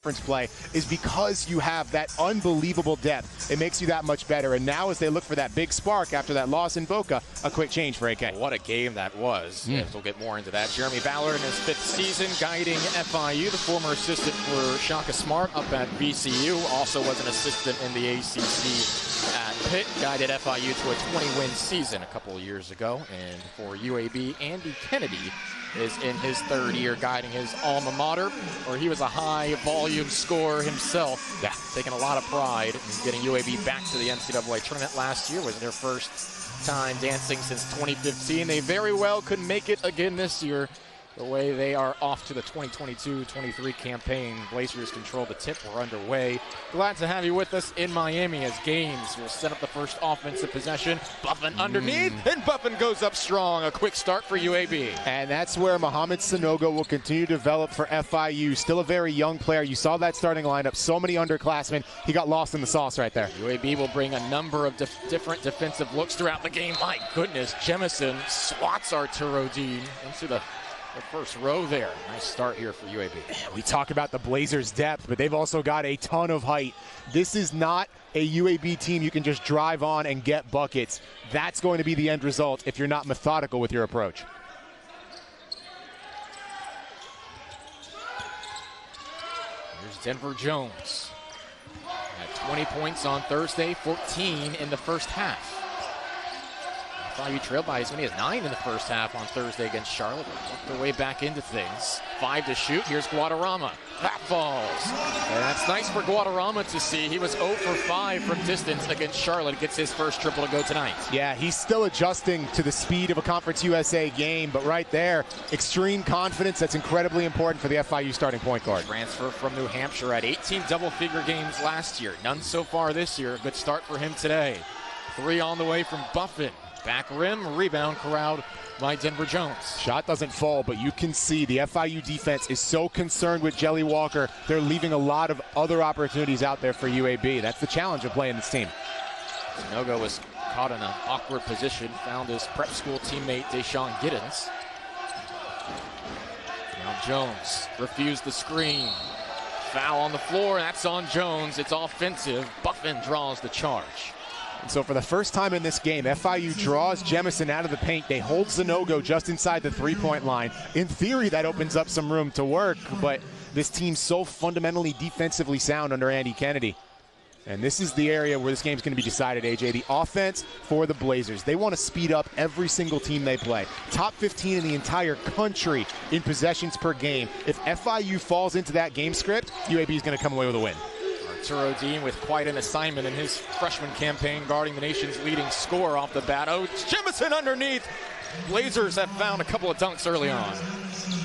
play is because you have that unbelievable depth. It makes you that much better. And now as they look for that big spark after that loss in Boca, a quick change for AK. What a game that was. Yes, we'll get more into that. Jeremy Ballard in his 5th season guiding FIU, the former assistant for Shaka Smart up at VCU, also was an assistant in the ACC at Pitt, guided FIU to a 20-win season a couple of years ago. And for UAB, Andy Kennedy is in his 3rd year guiding his alma mater, where he was a high-volume scorer himself. Yeah, taking a lot of pride in getting UAB back to the NCAA tournament last year. Was their first time dancing since 2015. They very well could make it again this year. The way they are off to the 2022-23 campaign. Blazers control the tip. We're underway. Glad to have you with us in Miami as Gaines will set up the first offensive possession. Buffin underneath, and Buffin goes up strong. A quick start for UAB. And that's where Mohamed Sanogo will continue to develop for FIU. Still a very young player. You saw that starting lineup. So many underclassmen. He got lost in the sauce right there. UAB will bring a number of different defensive looks throughout the game. My goodness, Jemison swats Arturo Dean into the first row there. Nice start here for UAB. We talk about the Blazers' depth, but they've also got a ton of height. This is not a UAB team you can just drive on and get buckets. That's going to be the end result if you're not methodical with your approach. Here's Denver Jones. At 20 points on Thursday, 14 in the first half. FIU trailed by as many as 9 in the first half on Thursday against Charlotte. Worked their way back into things. 5 to shoot. Here's Guadarrama. That falls. And that's nice for Guadarrama to see. He was 0 for 5 from distance against Charlotte. Gets his first triple to go tonight. Yeah, he's still adjusting to the speed of a Conference USA game, but right there, extreme confidence. That's incredibly important for the FIU starting point guard. Transfer from New Hampshire at 18 double-figure games last year. None so far this year. A good start for him today. 3 on the way from Buffin. Back rim, rebound corralled by Denver Jones. Shot doesn't fall, but you can see the FIU defense is so concerned with Jelly Walker, they're leaving a lot of other opportunities out there for UAB. That's the challenge of playing this team. Sanogo was caught in an awkward position, found his prep school teammate Deshaun Giddens. Now Jones refused the screen. Foul on the floor, and that's on Jones. It's offensive. Buffin draws the charge. And so for the first time in this game, FIU draws Jemison out of the paint. They hold Sanogo just inside the three-point line. In theory, that opens up some room to work, but this team's so fundamentally defensively sound under Andy Kennedy. And this is the area where this game's going to be decided, AJ. The offense for the Blazers. They want to speed up every single team they play. Top 15 in the entire country in possessions per game. If FIU falls into that game script, UAB is going to come away with a win. Arturo Dean with quite an assignment in his freshman campaign, guarding the nation's leading scorer off the bat. Oh, Jemison underneath. Blazers have found a couple of dunks early on.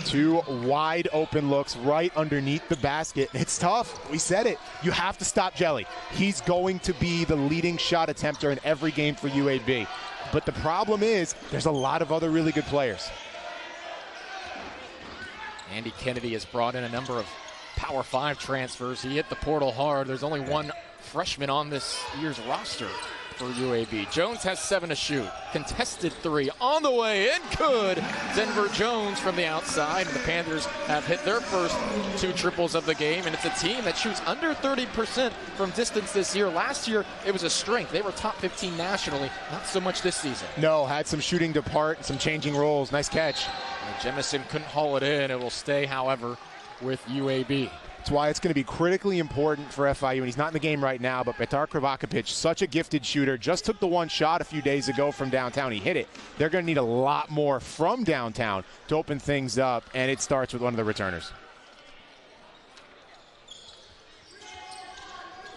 2 wide open looks right underneath the basket. It's tough. We said it. You have to stop Jelly. He's going to be the leading shot attempter in every game for UAB. But the problem is there's a lot of other really good players. Andy Kennedy has brought in a number of Power 5 transfers. He hit the portal hard. There's only 1 freshman on this year's roster for UAB. Jones has 7 to shoot. Contested 3 on the way in. Good. Denver Jones from the outside. And the Panthers have hit their first 2 triples of the game. And it's a team that shoots under 30% from distance this year. Last year, it was a strength. They were top 15 nationally. Not so much this season. No, had some shooting depart, some changing roles. Nice catch. And Jemison couldn't haul it in. It will stay, however, with UAB. That's why it's going to be critically important for FIU, and he's not in the game right now, but Petar Kravakovic, such a gifted shooter, just took the 1 shot a few days ago from downtown. He hit it. They're going to need a lot more from downtown to open things up, and it starts with one of the returners.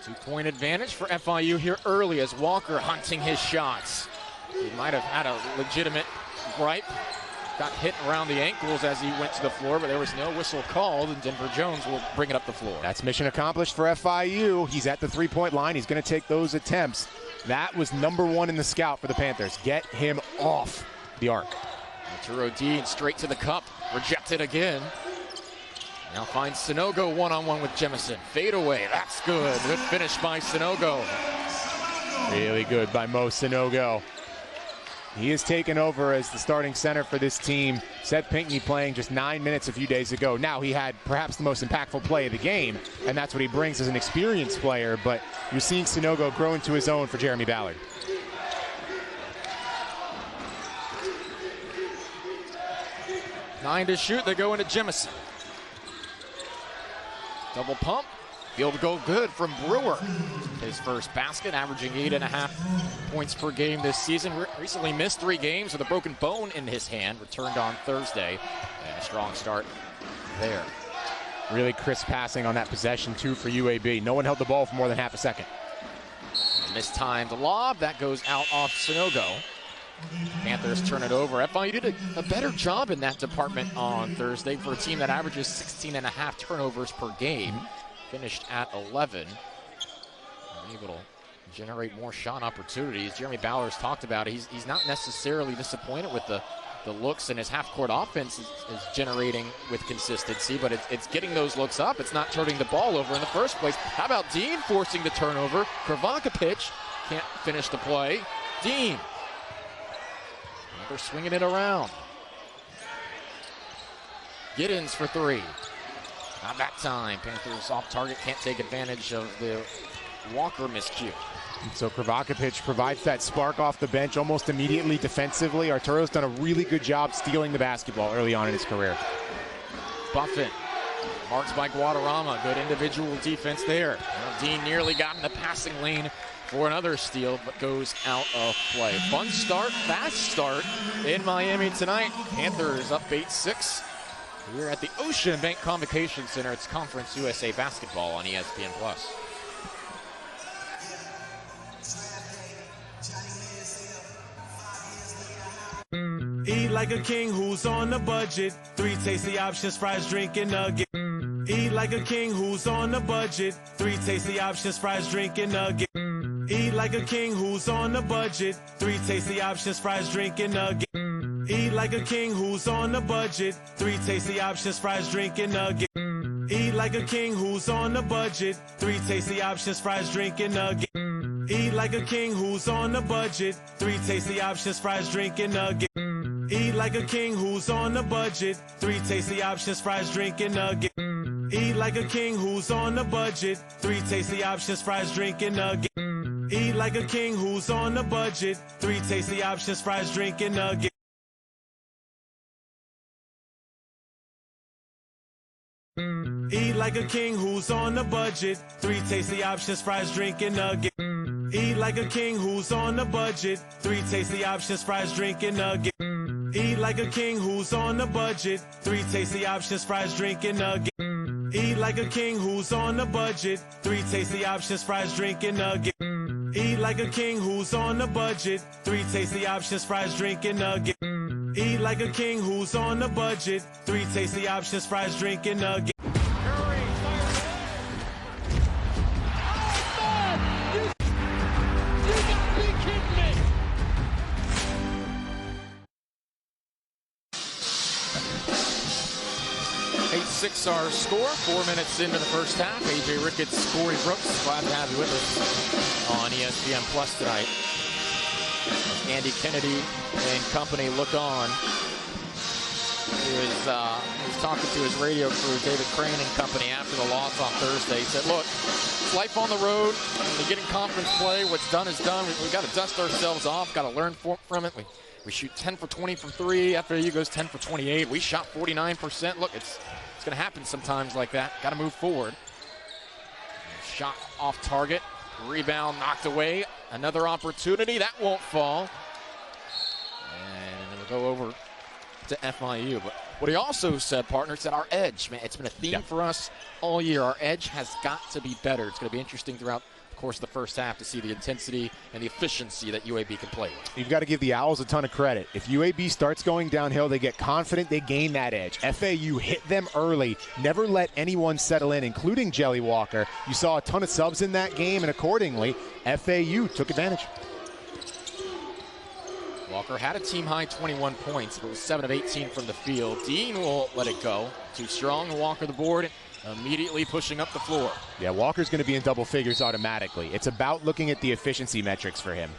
2-point advantage for FIU here early as Walker hunting his shots. He might have had a legitimate gripe. Got hit around the ankles as he went to the floor, but there was no whistle called, and Denver Jones will bring it up the floor. That's mission accomplished for FIU. He's at the 3-point line. He's going to take those attempts. That was number 1 in the scout for the Panthers. Get him off the arc. Arturo Dean straight to the cup. Rejected again. Now finds Sanogo one-on-one with Jemison. Fade away. That's good. Good finish by Sanogo. Really good by Mo Sanogo. He has taken over as the starting center for this team. Seth Pinckney playing just 9 minutes a few days ago. Now he had perhaps the most impactful play of the game, and that's what he brings as an experienced player, but you're seeing Sanogo grow into his own for Jeremy Ballard. Nine to shoot, they go into Jemison. Double pump, field goal good from Brewer. His first basket, averaging 8.5 points per game this season. Recently missed 3 games with a broken bone in his hand. Returned on Thursday, and a strong start there. Really crisp passing on that possession, too, for UAB. No one held the ball for more than half a second. Mistimed lob, that goes out off Sanogo. Panthers turn it over. FIU did a better job in that department on Thursday for a team that averages 16.5 turnovers per game. Finished at 11. Able to generate more shot opportunities. Jeremy Ballard's talked about it. He's not necessarily disappointed with the looks, and his half-court offense is generating with consistency, but it's getting those looks up. It's not turning the ball over in the first place. How about Dean forcing the turnover? Krivakopich can't finish the play. Dean. They're swinging it around. Giddens for 3. Not that time. Panthers off target, can't take advantage of the Walker miscue. So Krivakopich provides that spark off the bench almost immediately defensively. Arturo's done a really good job stealing the basketball early on in his career. Buffett. Marks by Guadarrama. Good individual defense there. Dean nearly got in the passing lane for another steal, but goes out of play. Fun start, fast start in Miami tonight. Panthers up 8-6. We're at the Ocean Bank Convocation Center. It's Conference USA Basketball on ESPN+. Eat like a king who's on a budget. 3 tasty options, fries, drink, and nugget. Eat like a king who's on a budget. 3 tasty options, fries, drink, and nugget. Eat like a king who's on a budget. 3 tasty options, fries, drink, and nugget. Eat like a king who's on a budget. 3 tasty options, fries, drink, and nugget. Eat like a king who's on a budget. 3 tasty options, fries, drink, and nugget. Eat like a king who's on a budget. 3 tasty options, fries, drink, and nugget. Eat like a king who's on a budget. 3 tasty options, fries, drink, and nugget. Eat like a king who's on a budget. 3 tasty options, fries, drink, and nugget. Eat like a king who's on a budget. 3 tasty options, fries, drink, and nugget. Eat like a king who's on a budget. 3 tasty options, fries, drink, and nugget. Eat like a king who's on a budget. 3 tasty options, fries, drink, and nugget. Eat like a king who's on a budget. 3 tasty options, fries, drink, and nugget. Eat like a king who's on a budget. 3 tasty options, fries, drink, and nugget. Eat like a king who's on a budget. 3 tasty options, fries, drink, and nugget. Eat like a king who's on a budget. 3 tasty options, fries, drink, and nugget. 8-6 our score. 4 minutes into the first half. AJ Ricketts, Corey Brooks, glad to have you with us on ESPN Plus tonight. Andy Kennedy and company look on. He was talking to his radio crew, David Crane and company, after the loss on Thursday. He said, look, it's life on the road. When we get in conference play, what's done is done. We got to dust ourselves off, got to learn from it. We shoot 10 for 20 from 3. FAU goes 10 for 28. We shot 49%. Look, it's going to happen sometimes like that. Got to move forward. Shot off target. Rebound knocked away. Another opportunity. That won't fall. And it'll go over to FIU. But what he also said, partner, said our edge, man, it's been a theme for us all year. Our edge has got to be better. It's going to be interesting throughout the course of the first half to see the intensity and the efficiency that UAB can play with. You've got to give the Owls a ton of credit. If UAB starts going downhill, they get confident, they gain that edge. FAU hit them early, never let anyone settle in, including Jelly Walker. You saw a ton of subs in that game, and accordingly, FAU took advantage. Walker had a team-high 21 points, but was 7 of 18 from the field. Dean will let it go. Too strong to Walker the board, immediately pushing up the floor. Yeah, Walker's going to be in double figures automatically. It's about looking at the efficiency metrics for him.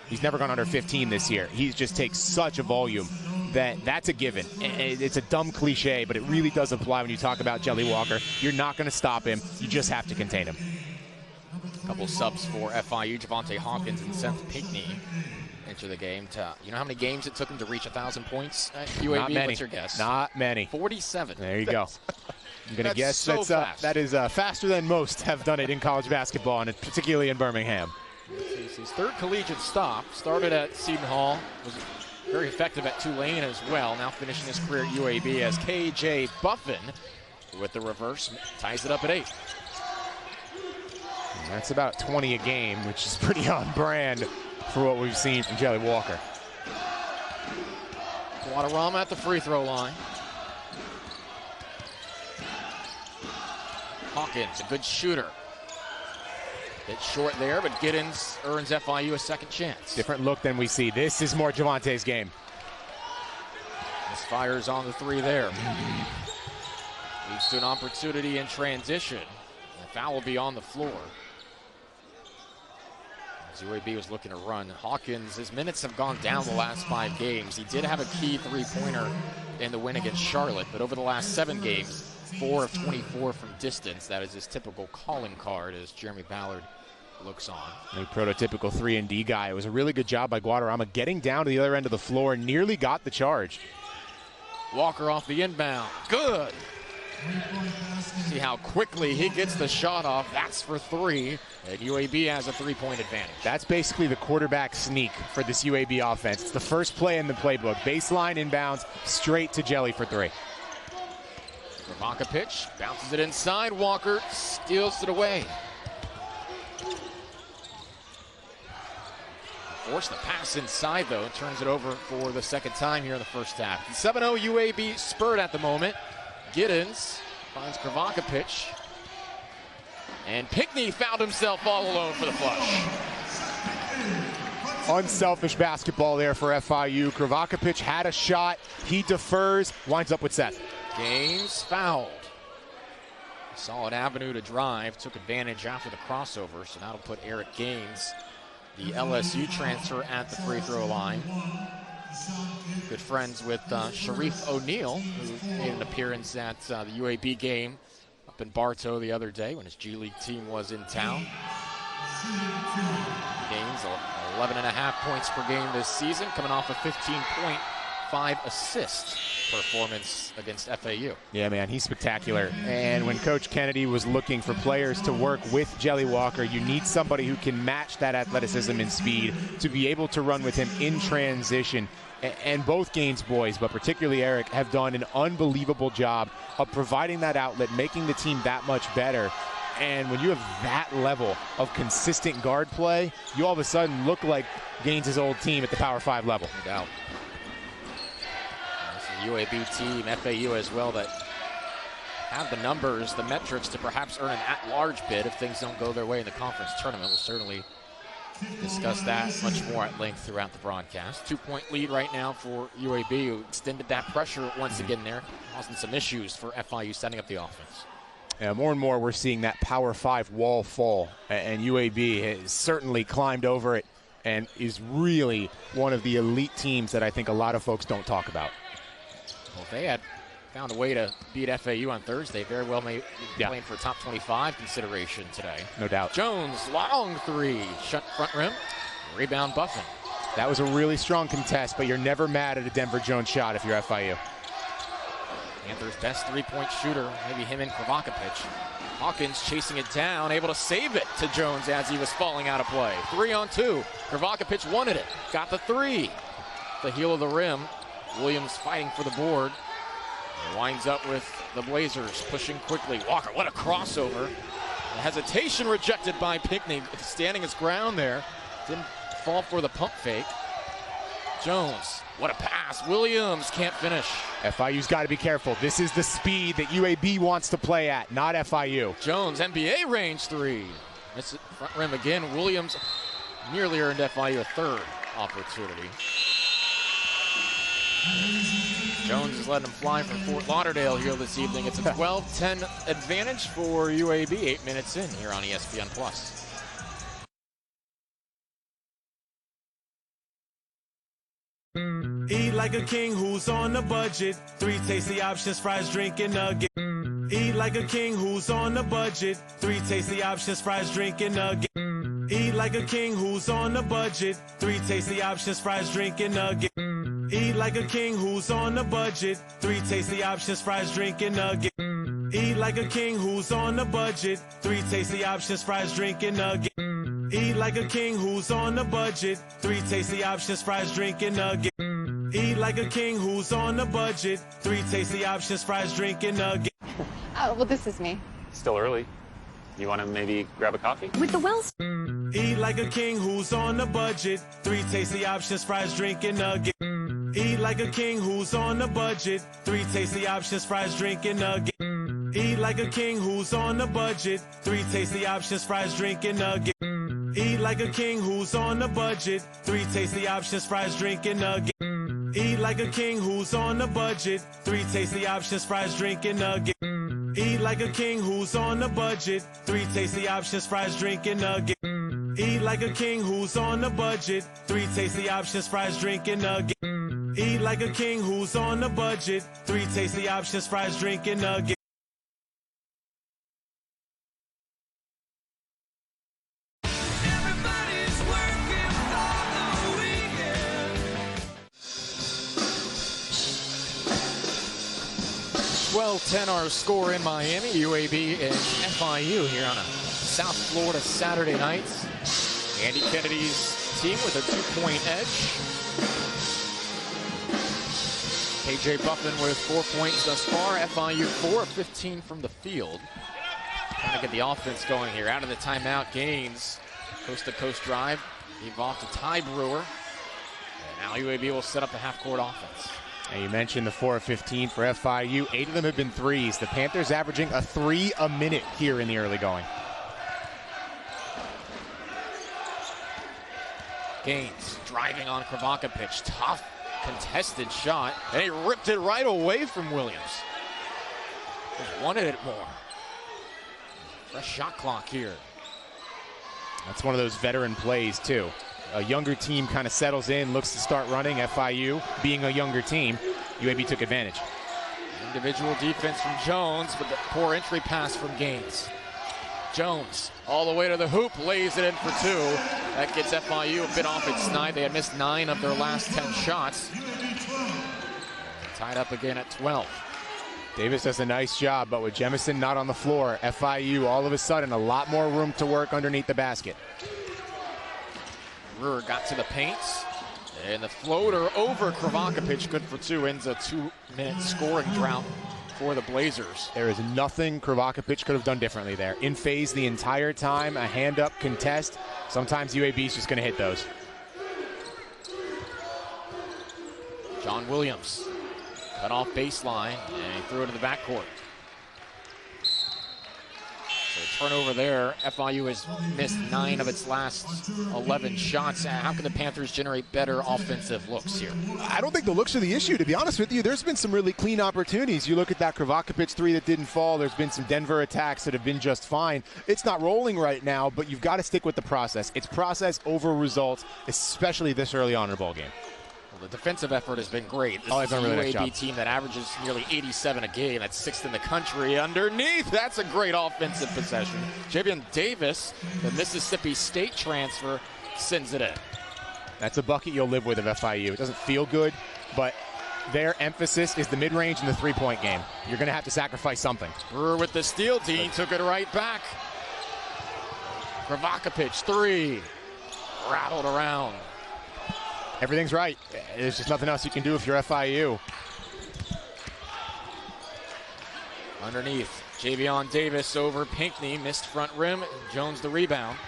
He's never gone under 15 this year. He just takes such a volume that's a given. It's a dumb cliche, but it really does apply when you talk about Jelly Walker. You're not going to stop him. You just have to contain him. A couple subs for FIU. Javante Hawkins and Seth Pinckney enter the game. You know how many games it took him to reach 1,000 points at UAB? Not many. What's your guess? Not many. 47. There you go. I'm going to guess so fast. that is faster than most have done it in college basketball, and particularly in Birmingham. It's his third collegiate stop. Started at Seton Hall. Was very effective at Tulane as well. Now finishing his career at UAB as KJ Buffin with the reverse. Ties it up at 8. And that's about 20 a game, which is pretty on brand for what we've seen from Jelly Walker. Guadarrama at the free throw line. Hawkins, a good shooter. Bit short there, but Giddens earns FIU a second chance. Different look than we see. This is more Javante's game. Misfires on the 3 there. Leads to an opportunity in transition. The foul will be on the floor. As UAB was looking to run, Hawkins, his minutes have gone down the last 5 games. He did have a key 3-pointer in the win against Charlotte, but over the last 7 games, 4 of 24 from distance. That is his typical calling card as Jeremy Ballard looks on. A prototypical 3-and-D guy. It was a really good job by Guadarrama getting down to the other end of the floor, nearly got the charge. Walker off the inbound. Good. See how quickly he gets the shot off. That's for 3. And UAB has a 3-point advantage. That's basically the quarterback sneak for this UAB offense. It's the first play in the playbook. Baseline inbounds, straight to Jelly for 3. Ravaka pitch, bounces it inside. Walker steals it away. Forced the pass inside, though. Turns it over for the second time here in the first half. 7-0 UAB spurred at the moment. Giddens finds Ravaka pitch. And Pinckney found himself all alone for the flush. Unselfish basketball there for FIU. Kravakapich had a shot. He defers, winds up with Seth. Gaines fouled. Solid avenue to drive. Took advantage after the crossover, so that'll put Eric Gaines, the LSU transfer, at the free throw line. Good friends with Sharif O'Neal, who made an appearance at the UAB game up in Bartow the other day when his G League team was in town. Gaines, 11.5 points per game this season, coming off a 15-point, 5-assist performance against FAU. Yeah, man, he's spectacular. And when Coach Kennedy was looking for players to work with Jelly Walker, you need somebody who can match that athleticism and speed to be able to run with him in transition. And both Gaines boys, but particularly Eric, have done an unbelievable job of providing that outlet, making the team that much better. And when you have that level of consistent guard play, you all of a sudden look like Gaines' old team at the Power 5 level. No doubt. UAB team, FAU as well, that have the numbers, the metrics to perhaps earn an at-large bid if things don't go their way in the conference tournament. We'll certainly discuss that much more at length throughout the broadcast. 2-point lead right now for UAB, who extended that pressure once again there, causing some issues for FIU setting up the offense. Yeah, more and more we're seeing that Power 5 wall fall, and UAB has certainly climbed over it and is really one of the elite teams that I think a lot of folks don't talk about. Well, if they had found a way to beat FAU on Thursday, very well may be playing for top 25 consideration today. No doubt. Jones, long 3, shut front rim, rebound Buffin. That was a really strong contest, but you're never mad at a Denver Jones shot if you're FIU. Panthers' best 3-point shooter, maybe him and Kravakapich. Hawkins chasing it down, able to save it to Jones as he was falling out of play. 3-on-2, Kravakapich wanted it, got the 3. The heel of the rim. Williams fighting for the board. He winds up with the Blazers pushing quickly. Walker, what a crossover. A hesitation rejected by Pinckney, standing his ground there. Didn't fall for the pump fake. Jones, what a pass. Williams can't finish. FIU's got to be careful. This is the speed that UAB wants to play at, not FIU. Jones, NBA range 3. Miss it front rim again. Williams nearly earned FIU a 3rd opportunity. Jones is letting him fly from Fort Lauderdale here this evening. It's a 12-10 advantage for UAB, 8 minutes in here on ESPN+. like a king who's on a budget. 3 tasty options, fries, drink, and nugget. Eat like a king who's on a budget. 3 tasty options, fries, drink, and nugget. Eat like a king who's on a budget. 3 tasty options, fries, drink, and nugget. Eat like a king who's on a budget. 3 tasty options, fries, drink, and nugget. Eat like a king who's on a budget. 3 tasty options, fries, drink, and nugget. Eat like a king who's on a budget. 3 tasty options, fries, drink, and nugget. Eat like a king who's on a budget. 3 tasty options, fries, drink, and nugget. Oh, well, this is me. Still early. You want to maybe grab a coffee? With the Wells. Eat like a king who's on a budget. 3 tasty options, fries, drink, and nugget. Eat like a king who's on a budget. 3 tasty options, fries, drink, and nugget. Eat like a king who's on a budget. 3 tasty options, fries, drink, and nugget. Eat like a king who's on a budget. 3 tasty options, fries, drink, and nugget. Eat like a king who's on a budget. 3 tasty options, fries, drink, and nugget. Eat like a king who's on a budget. 3 tasty options, fries, drink, and nugget. Eat like a king who's on a budget. 3 tasty options, fries, drink, and nugget. Eat like a king who's on a budget. 3 tasty options, fries, drink, and nugget. Everybody's working for the weekend. 12-10 our score in Miami. UAB and FIU here on a South Florida Saturday night. Andy Kennedy's team with a 2-point edge. KJ Buffin with 4 points thus far. FIU 4 of 15 from the field. Trying to get the offense going here. Out of the timeout, Gaines. Coast-to-coast drive. Gave off to Ty Brewer. And now UAB will set up the half-court offense. And you mentioned the 4 of 15 for FIU. 8 of them have been threes. The Panthers averaging a 3 a minute here in the early going. Gaines driving on Kravakovic. Tough contested shot. And he ripped it right away from Williams. Just wanted it more. Fresh shot clock here. That's one of those veteran plays, too. A younger team kind of settles in, looks to start running. FIU, being a younger team, UAB took advantage. Individual defense from Jones, but the poor entry pass from Gaines. Jones all the way to the hoop, lays it in for 2. That gets FIU a bit off its snide. They had missed 9 of their last 10 shots. Tied up again at 12. Davis does a nice job, but with Jemison not on the floor, FIU all of a sudden a lot more room to work underneath the basket. Brewer got to the paint, and the floater over Kravakovic, good for 2, ends a 2-minute scoring drought for the Blazers. There is nothing Kravakovic could have done differently there. In phase the entire time, a hand-up contest. Sometimes UAB is just going to hit those. John Williams cut off baseline, and he threw it to the backcourt. So turnover there. FIU has missed 9 of its last 11 shots. How can the Panthers generate better offensive looks here? I don't think the looks are the issue, to be honest with you. There's been some really clean opportunities. You look at that Kravakovic 3 that didn't fall. There's been some Denver attacks that have been just fine. It's not rolling right now, but you've got to stick with the process. It's process over results, especially this early on in the ball game. Well, the defensive effort has been great. This is a UAB team that averages nearly 87 a game. That's 6th in the country. Underneath, that's a great offensive possession. Javion Davis, the Mississippi State transfer, sends it in. That's a bucket you'll live with of FIU. It doesn't feel good, but their emphasis is the mid-range and the three-point game. You're going to have to sacrifice something. Brewer with the steal. Dean took it right back. Kravakovic 3. Rattled around. Everything's right. There's just nothing else you can do if you're FIU. Underneath, Javion Davis over Pinckney. Missed front rim. Jones the rebound.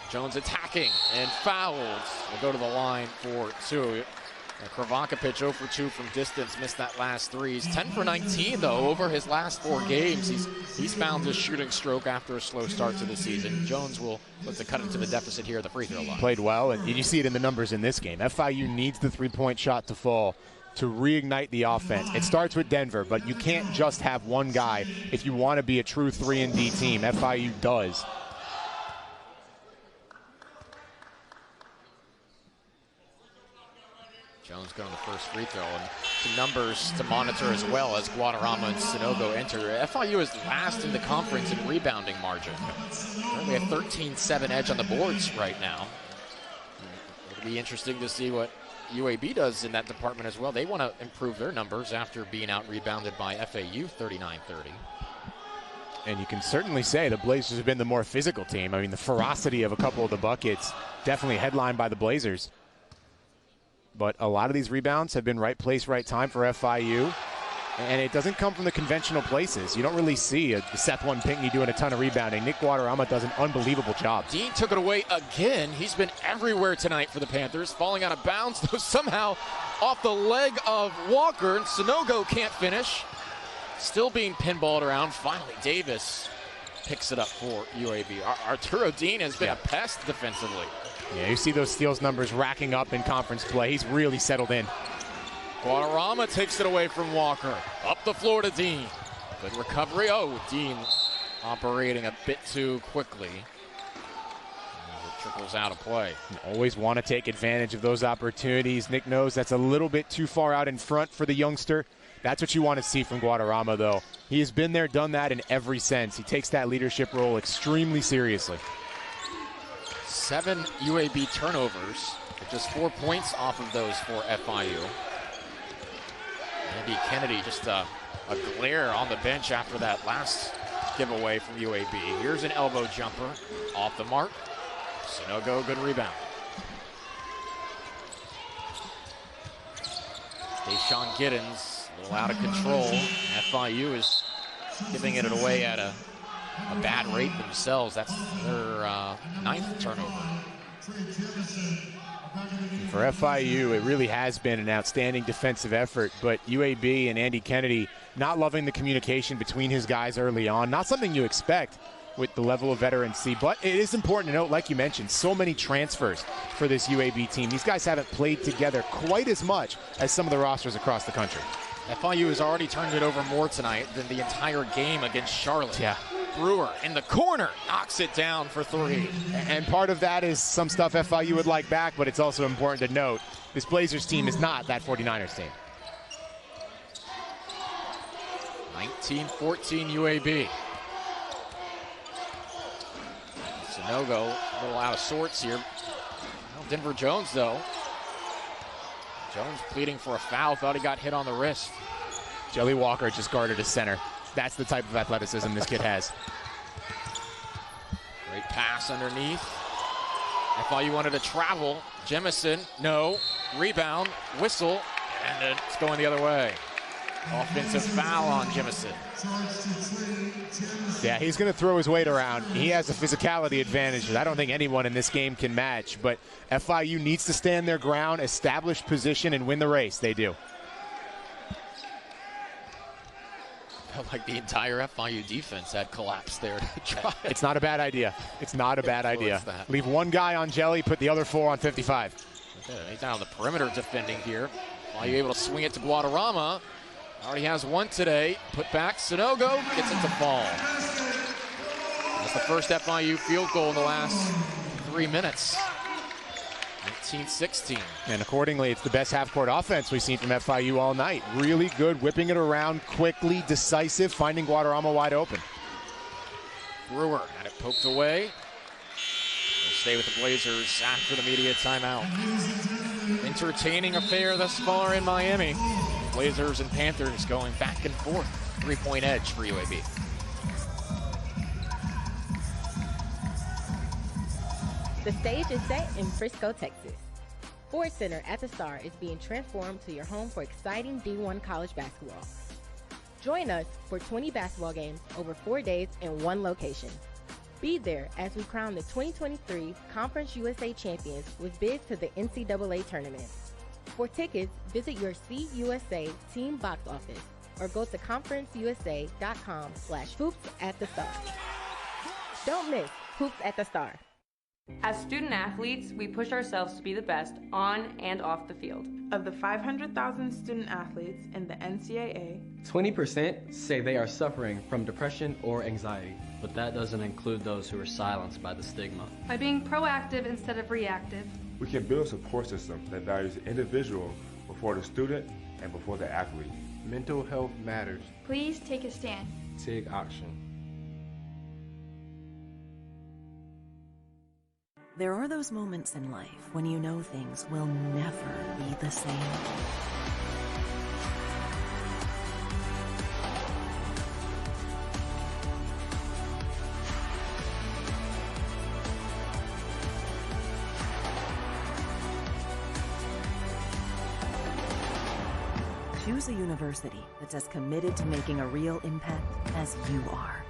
Jones attacking and fouls. Will go to the line for 2. Kravakovic 0 for 2 from distance, missed that last 3. He's 10 for 19 though over his last 4 games. He's found his shooting stroke after a slow start to the season. Jones will look to cut into the deficit here at the free throw line. Played well, and you see it in the numbers in this game. FIU needs the three-point shot to fall to reignite the offense. It starts with Denver, but you can't just have one guy if you want to be a true 3-and-D team. FIU does. Jones going to the first free throw. And some numbers to monitor as well as Guadarrama and Sanogo enter. FIU is last in the conference in rebounding margin. Currently a 13-7 edge on the boards right now. It'll be interesting to see what UAB does in that department as well. They want to improve their numbers after being out-rebounded by FAU 39-30. And you can certainly say the Blazers have been the more physical team. I mean, the ferocity of a couple of the buckets definitely headlined by the Blazers. But a lot of these rebounds have been right place, right time for FIU. And it doesn't come from the conventional places. You don't really see Seth One Pinckney doing a ton of rebounding. Nick Guadarrama does an unbelievable job. Dean took it away again. He's been everywhere tonight for the Panthers, falling out of bounds, though somehow off the leg of Walker, and Sanogo can't finish. Still being pinballed around. Finally, Davis picks it up for UAB. Arturo Dean has been a pest defensively. Yeah, you see those steals numbers racking up in conference play. He's really settled in. Guadarrama takes it away from Walker. Up the floor to Dean. Good recovery. Oh, Dean operating a bit too quickly. As it trickles out of play. You always want to take advantage of those opportunities. Nick knows that's a little bit too far out in front for the youngster. That's what you want to see from Guadarrama, though. He has been there, done that in every sense. He takes that leadership role extremely seriously. 7 UAB turnovers, just 4 points off of those for FIU. Andy Kennedy just a glare on the bench after that last giveaway from UAB. Here's an elbow jumper off the mark. Sanogo, good rebound. Deshaun Giddens, a little out of control. FIU is giving it away at a bad rate themselves. That's their 9th turnover. For FIU, it really has been an outstanding defensive effort, but UAB and Andy Kennedy not loving the communication between his guys early on. Not something you expect with the level of veterancy, but it is important to note, like you mentioned, so many transfers for this UAB team. These guys haven't played together quite as much as some of the rosters across the country. FIU has already turned it over more tonight than the entire game against Charlotte. Yeah. Brewer in the corner knocks it down for 3. And part of that is some stuff FIU would like back, but it's also important to note this Blazers team is not that 49ers team. 19-14 UAB. Sanogo a little out of sorts here. Well, Denver Jones, though. Jones pleading for a foul, thought he got hit on the wrist. Jelly Walker just guarded a center. That's the type of athleticism this kid has. Great pass underneath. FIU wanted to travel. Jemison, no. Rebound, whistle, and it's going the other way. Offensive foul on Jemison. Yeah, he's going to throw his weight around. He has a physicality advantage that I don't think anyone in this game can match. But FIU needs to stand their ground, establish position, and win the race. They do. Felt like the entire FIU defense had collapsed there to try. It's not a bad idea. It's not a bad idea. Leave one guy on Jelly, put the other 4 on 55. He's down on the perimeter defending here. FIU able to swing it to Guadarrama. Already has one today. Put back, Sanogo gets it to fall. That's the first FIU field goal in the last 3 minutes. 19-16. And accordingly, it's the best half-court offense we've seen from FIU all night. Really good, whipping it around quickly, decisive, finding Guadarrama wide open. Brewer had it poked away. They'll stay with the Blazers after the media timeout. Entertaining affair thus far in Miami. Blazers and Panthers going back and forth. 3-point edge for UAB. The stage is set in Frisco, Texas. Sports Center at the Star is being transformed to your home for exciting D1 college basketball. Join us for 20 basketball games over 4 days in one location. Be there as we crown the 2023 Conference USA champions with bids to the NCAA tournament. For tickets, visit your CUSA team box office or go to conferenceusa.com/hoops-at-the-star. Don't miss Hoops at the Star. As student athletes, we push ourselves to be the best on and off the field. Of the 500,000 student athletes in the NCAA, 20% say they are suffering from depression or anxiety. But that doesn't include those who are silenced by the stigma. By being proactive instead of reactive, we can build a support system that values the individual with before the student and before the athlete. Mental health matters. Please take a stand. Take action. There are those moments in life when you know things will never be the same. Choose a university that's as committed to making a real impact as you are.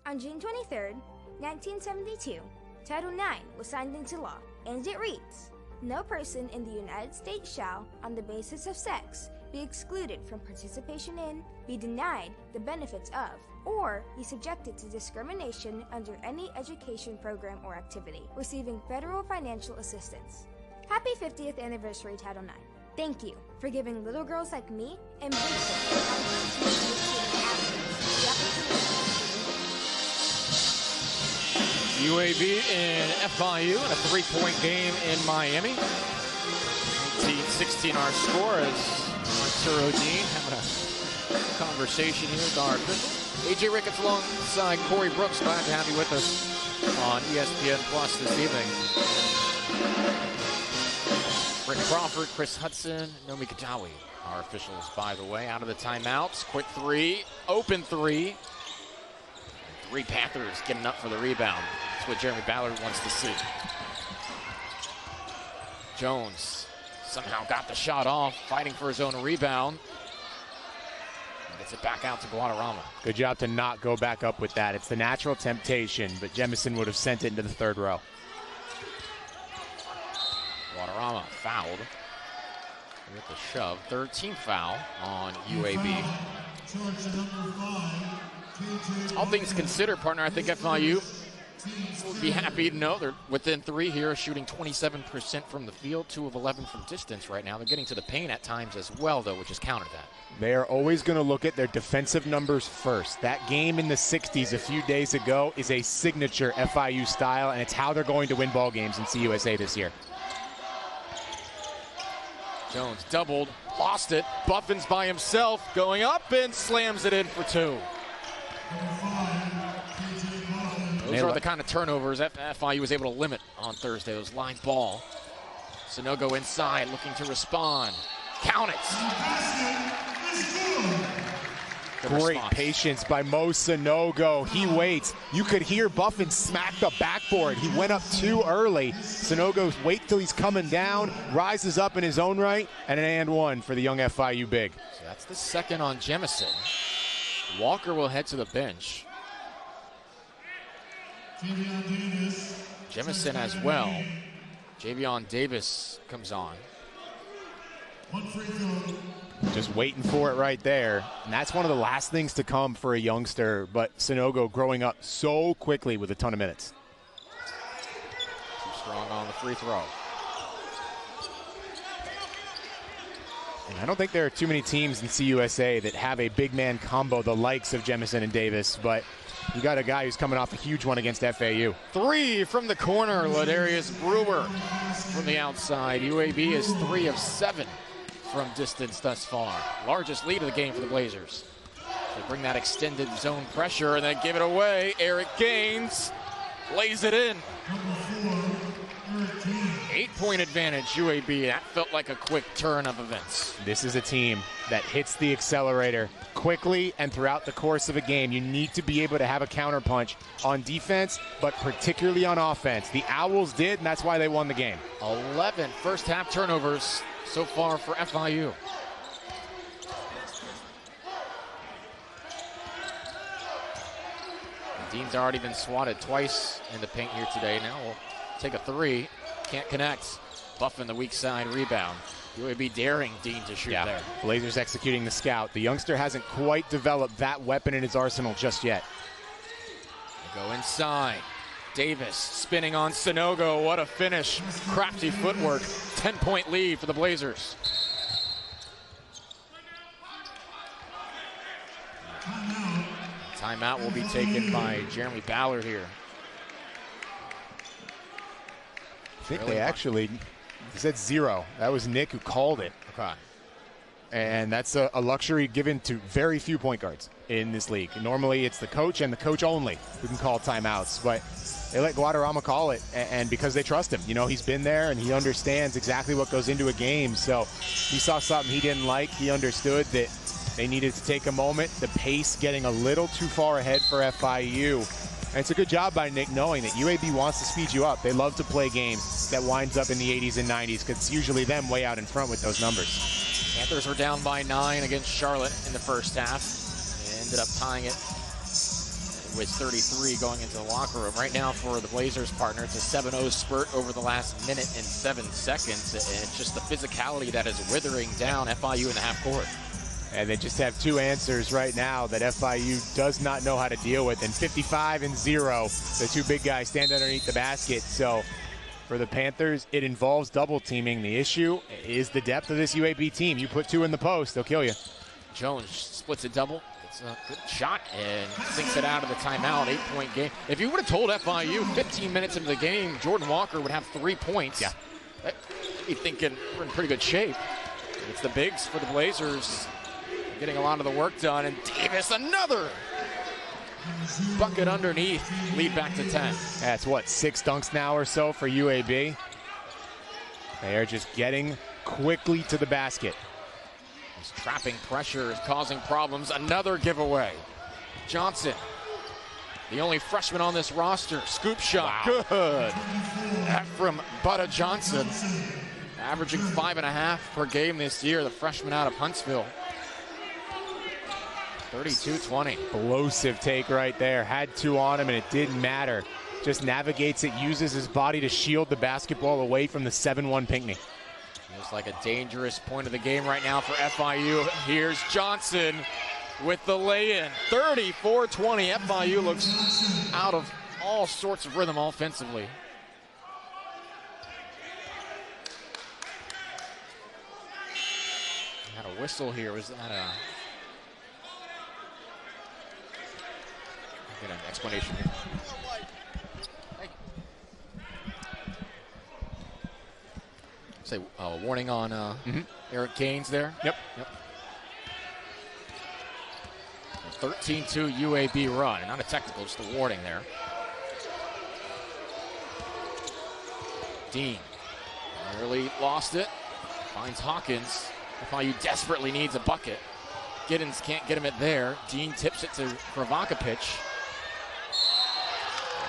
On June 23, 1972, Title IX was signed into law, and it reads, "No person in the United States shall, on the basis of sex, be excluded from participation in, be denied the benefits of, or be subjected to discrimination under any education program or activity, receiving federal financial assistance." Happy 50th anniversary, Title IX. Thank you for giving little girls like me and big UAB in FIU in a 3-point game in Miami. 19-16 our score as Arturo Dean having a conversation here with our official. AJ Ricketts alongside Corey Brooks. Glad to have you with us on ESPN Plus this evening. Rick Crawford, Chris Hudson, Nomi Katawi, our officials, by the way, out of the timeouts. Quick three, open three. Three Panthers getting up for the rebound. That's what Jeremy Ballard wants to see. Jones somehow got the shot off, fighting for his own rebound. Gets it back out to Guadarrama. Good job to not go back up with that. It's the natural temptation, but Jemison would have sent it into the third row. Guadarrama fouled with the shove. 13th foul on UAB. All things considered, partner, I think FIU will be happy to know they're within three here, shooting 27% from the field, 2 of 11 from distance right now. They're getting to the paint at times as well, though, which has countered that. They are always going to look at their defensive numbers first. That game in the 60s a few days ago is a signature FIU style, and it's how they're going to win ball games in CUSA this year. Jones doubled, lost it. Buffin's by himself, going up and slams it in for 2. Those are the kind of turnovers that FIU was able to limit on Thursday. Those line ball. Sanogo inside, looking to respond. Count it. Great patience by Mo Sanogo. He waits. You could hear Buffin smack the backboard. He went up too early. Sanogo waits till he's coming down, rises up in his own right, and an and one for the young FIU big. So that's the second on Jemison. Walker will head to the bench. Jemison as well. Javion Davis comes on. Just waiting for it right there. And that's one of the last things to come for a youngster, but Sanogo growing up so quickly with a ton of minutes. Too strong on the free throw. And I don't think there are too many teams in CUSA that have a big man combo the likes of Jemison and Davis, but you got a guy who's coming off a huge one against FAU. 3 from the corner, Ladarius Brewer from the outside. UAB is 3 of 7 from distance thus far. Largest lead of the game for the Blazers. They bring that extended zone pressure and then give it away. Eric Gaines lays it in. 8-point advantage, UAB. That felt like a quick turn of events. This is a team that hits the accelerator quickly and throughout the course of a game. You need to be able to have a counterpunch on defense, but particularly on offense. The Owls did, and that's why they won the game. 11 first half turnovers so far for FIU. Dean's already been swatted twice in the paint here today. Now we'll take a 3. Can't connect. Buffin the weak side rebound. UAB daring Dean to shoot there. Blazers executing the scout. The youngster hasn't quite developed that weapon in his arsenal just yet. They go inside. Davis spinning on Sanogo. What a finish. Crafty footwork. 10-point lead for the Blazers. Timeout will be taken by Jeremy Ballard here. think they actually said 0. That was Nick who called it. Okay. And that's a luxury given to very few point guards in this league. Normally it's the coach and the coach only who can call timeouts, but they let Guadarrama call it, and because they trust him. You know, he's been there and he understands exactly what goes into a game. So he saw something he didn't like. He understood that they needed to take a moment. The pace getting a little too far ahead for FIU. And it's a good job by Nick knowing that UAB wants to speed you up. They love to play games that winds up in the 80s and 90s because it's usually them way out in front with those numbers. Panthers were down by 9 against Charlotte in the first half. They ended up tying it with 33 going into the locker room. Right now for the Blazers partner, it's a 7-0 spurt over the last minute and 7 seconds. And it's just the physicality that is withering down FIU in the half court. And they just have 2 answers right now that FIU does not know how to deal with. And 55 and 0, the 2 big guys stand underneath the basket. So for the Panthers, it involves double teaming. The issue is the depth of this UAB team. You put 2 in the post, they'll kill you. Jones splits a double. It's a good shot and sinks it out of the timeout. 8-point game. If you would have told FIU 15 minutes into the game, Jordan Walker would have 3 points. Yeah. You'd be thinking we're in pretty good shape. It's the bigs for the Blazers getting a lot of the work done, and Davis another bucket underneath, lead back to 10. That's what, 6 dunks now or so for UAB. They are just getting quickly to the basket. This trapping pressure is causing problems. Another giveaway. Johnson, the only freshman on this roster. Scoop shot, wow. Good. Ephraim Butta Johnson, averaging 5.5 per game this year, the freshman out of Huntsville. 32-20. Explosive take right there. Had 2 on him and it didn't matter. Just navigates it, uses his body to shield the basketball away from the 7-1 Pinckney. Looks like a dangerous point of the game right now for FIU. Here's Johnson with the lay-in. 34-20. FIU looks out of all sorts of rhythm offensively. Had a whistle here. Was that a... Get an explanation here. Say warning on Eric Gaines there. Yep. 13-2 UAB run. Not a technical, just a warning there. Dean nearly lost it. Finds Hawkins. FIU desperately needs a bucket. Giddens can't get him it there. Dean tips it to Kravakovic.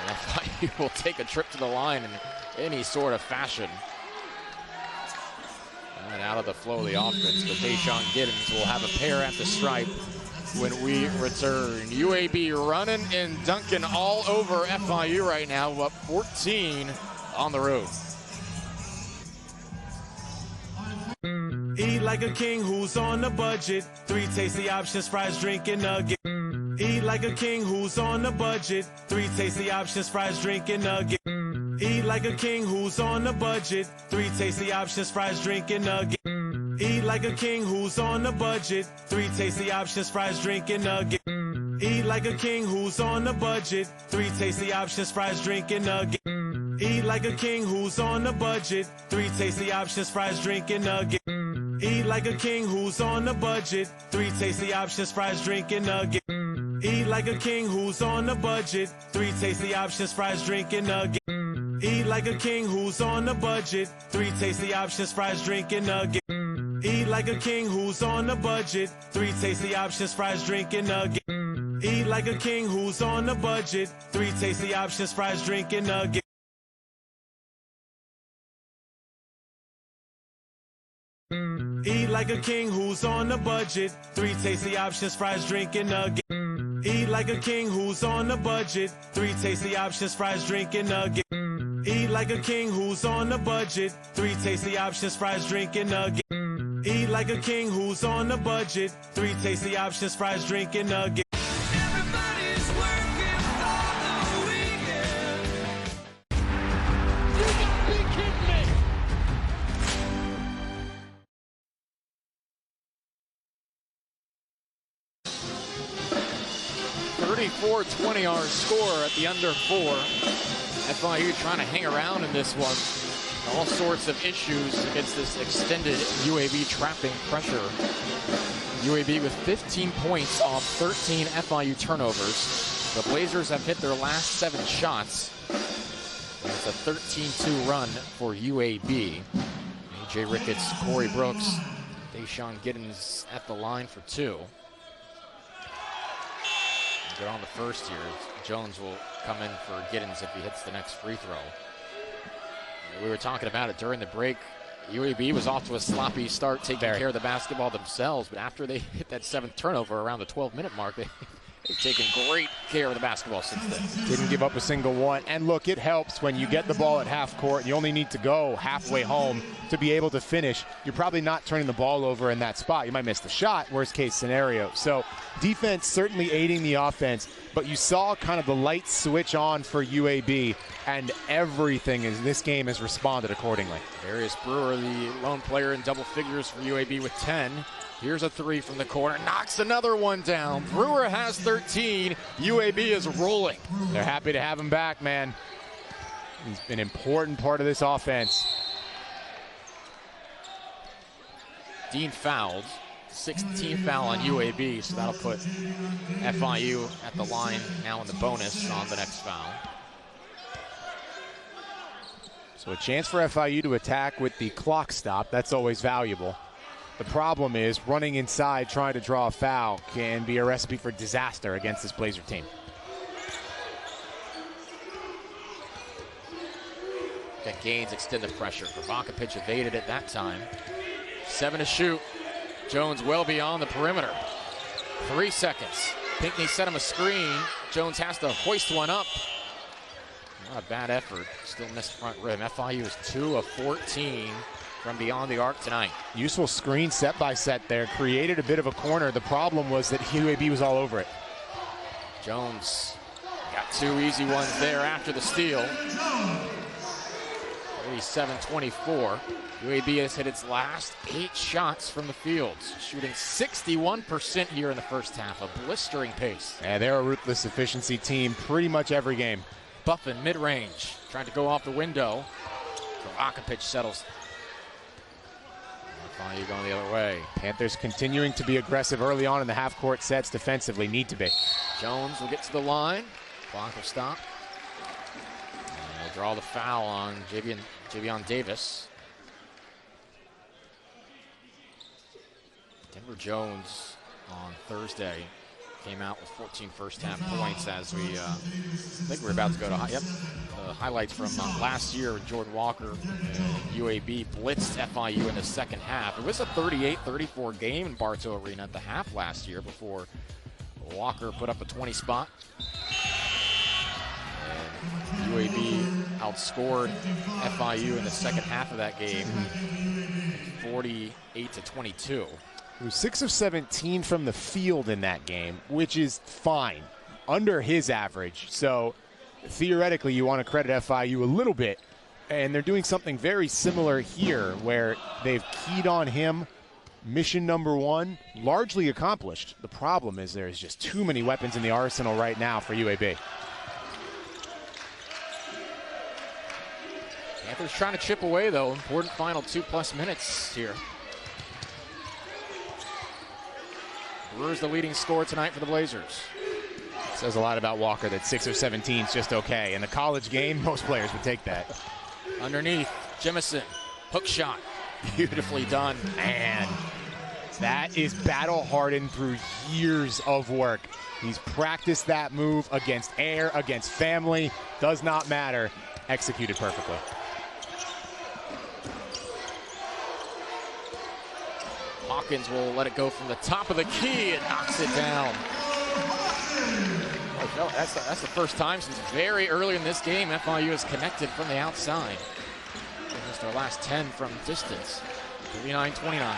And FIU will take a trip to the line in any sort of fashion. And out of the flow of the offense, but Deshaun Giddens will have a pair at the stripe when we return. UAB running and dunking all over FIU right now, up 14 on the road. Eat like a king who's on a budget. 3 tasty options, fries, drink, and nugget. Eat like a king who's on a budget. 3 tasty options, fries, drink, and nugget. Eat like a king who's on a budget. 3 tasty options, fries, drink, and nugget. Eat like a king who's on a budget. 3 tasty options, fries, drink, and nugget. Eat like a king who's on a budget. 3 tasty options, fries, drink, and nugget. Eat like a king who's on a budget. 3 tasty options, fries, drink, and nugget. Eat like a king who's on a budget. 3 tasty options, fries, drink, and nugget. Eat like a king who's on a budget. 3 tasty options, fries, drink, and nugget. Eat like a king who's on a budget. 3 tasty options, fries, drink, and nugget. Eat like a king who's on a budget. 3 tasty options, fries, drink, and nugget. Eat like a king who's on a budget. 3 tasty options, fries, drink, and nugget. Eat like a king who's on a budget. 3 tasty options, fries, drink, and nugget. Eat like a king who's on a budget. 3 tasty options, fries, drink, and nugget. Eat like a king who's on a budget. 3 tasty options, fries, drink, and nugget. Eat like a king who's on a budget. 3 tasty options, fries, drink, and nugget. Everybody's working for the weekend. You gotta be kidding me. 34-20 our score at the under 4. FIU trying to hang around in this one. all sorts of issues against this extended UAB trapping pressure. UAB with 15 points off 13 FIU turnovers. The Blazers have hit their last 7 shots. It's a 13-2 run for UAB. A.J. Ricketts, Corey Brooks, Deshaun Giddens at the line for 2. Good on the first here. Jones will come in for Giddens if he hits the next free throw. We were talking about it during the break. UAB was off to a sloppy start, taking care of the basketball themselves, but after they hit that 7th turnover around the 12-minute mark, they've taken great care of the basketball since then. Didn't give up a single one. And look, it helps when you get the ball at half court and you only need to go halfway home to be able to finish. You're probably not turning the ball over in that spot. You might miss the shot, worst case scenario. So defense certainly aiding the offense, but you saw kind of the light switch on for UAB, and everything in this game has responded accordingly. Darius Brewer, the lone player in double figures for UAB with 10. Here's a 3 from the corner, knocks another one down. Brewer has 13. UAB is rolling. They're happy to have him back, man. He's been an important part of this offense. Dean fouled. 16th foul on UAB, so that'll put FIU at the line now in the bonus on the next foul. So a chance for FIU to attack with the clock stop. That's always valuable. The problem is running inside trying to draw a foul can be a recipe for disaster against this Blazer team. Got Gaines extend the pressure. Provocapic evaded it that time. 7 to shoot. Jones well beyond the perimeter. 3 seconds. Pinckney set him a screen. Jones has to hoist one up. Not a bad effort. Still missed front rim. FIU is 2 of 14 from beyond the arc tonight. Useful screen set by set there. Created a bit of a corner. The problem was that UAB was all over it. Jones got 2 easy ones there after the steal. 37-24. UAB has hit its last 8 shots from the field, shooting 61% here in the first half, a blistering pace. Yeah, they're a ruthless efficiency team pretty much every game. Buffin mid-range, trying to go off the window. Provocapic settles. FIU going the other way. Panthers continuing to be aggressive early on in the half-court sets defensively. Need to be. Jones will get to the line. Clock will stop. And they'll draw the foul on Javion Davis. Denver Jones on Thursday came out with 14 first-half points as we think we're about to go to highlights from last year. Jordan Walker and UAB blitzed FIU in the second half. It was a 38-34 game in Bartow Arena at the half last year before Walker put up a 20 spot. And UAB outscored FIU in the second half of that game, 48-22. He was 6 of 17 from the field in that game, which is fine, under his average. So theoretically, you want to credit FIU a little bit. And they're doing something very similar here, where they've keyed on him. Mission number 1, largely accomplished. The problem is there's just too many weapons in the arsenal right now for UAB. Panthers trying to chip away, though. Important final 2+ minutes here. Brewer's the leading scorer tonight for the Blazers. Says a lot about Walker that 6 of 17 is just okay. In the college game, most players would take that. Underneath, Jemison, hook shot. Beautifully done. Man, that is battle-hardened through years of work. He's practiced that move against air, against family. Does not matter. Executed perfectly. Hawkins will let it go from the top of the key and knocks it down. Oh, that's the first time since very early in this game FIU has connected from the outside. Just their last 10 from distance. 39-29.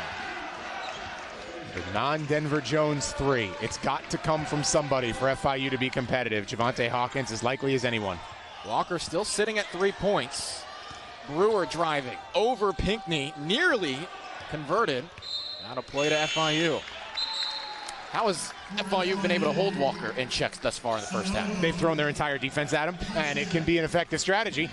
The non-Denver Jones 3. It's got to come from somebody for FIU to be competitive. Javante Hawkins as likely as anyone. Walker still sitting at 3 points. Brewer driving over Pinckney, nearly converted. Now to play to FIU. How has FIU been able to hold Walker in checks thus far in the first half? They've thrown their entire defense at him, and it can be an effective strategy.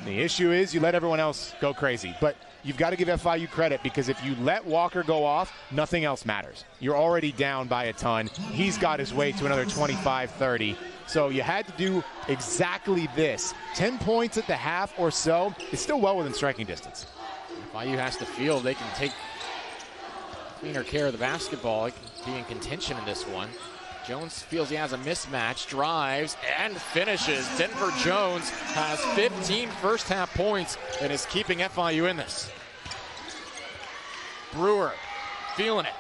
The issue is you let everyone else go crazy. But you've got to give FIU credit, because if you let Walker go off, nothing else matters. You're already down by a ton. He's got his way to another 25-30. So you had to do exactly this. 10 points at the half or so. It's still well within striking distance. FIU has to feel they can take cleaner care of the basketball. It can be in contention in this one. Jones feels he has a mismatch, drives, and finishes. Denver Jones has 15 first half points and is keeping FIU in this. Brewer feeling it.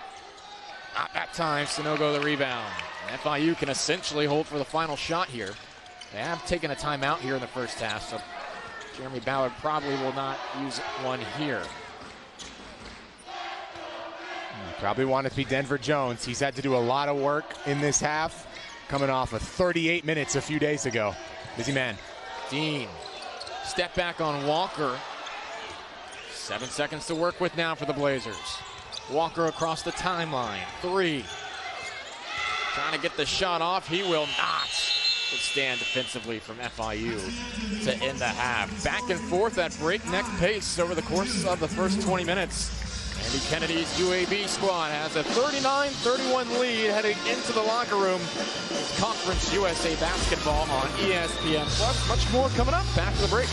Not that time, Sanogo the rebound. And FIU can essentially hold for the final shot here. They have taken a timeout here in the first half, so Jeremy Ballard probably will not use one here. Probably want it to be Denver Jones. He's had to do a lot of work in this half, coming off of 38 minutes a few days ago. Busy man. Dean, step back on Walker. 7 seconds to work with now for the Blazers. Walker across the timeline. 3. Trying to get the shot off. He will not withstand defensively from FIU to end the half. Back and forth at breakneck pace over the course of the first 20 minutes. Andy Kennedy's UAB squad has a 39-31 lead heading into the locker room. It's Conference USA basketball on ESPN+. Much more coming up after the break.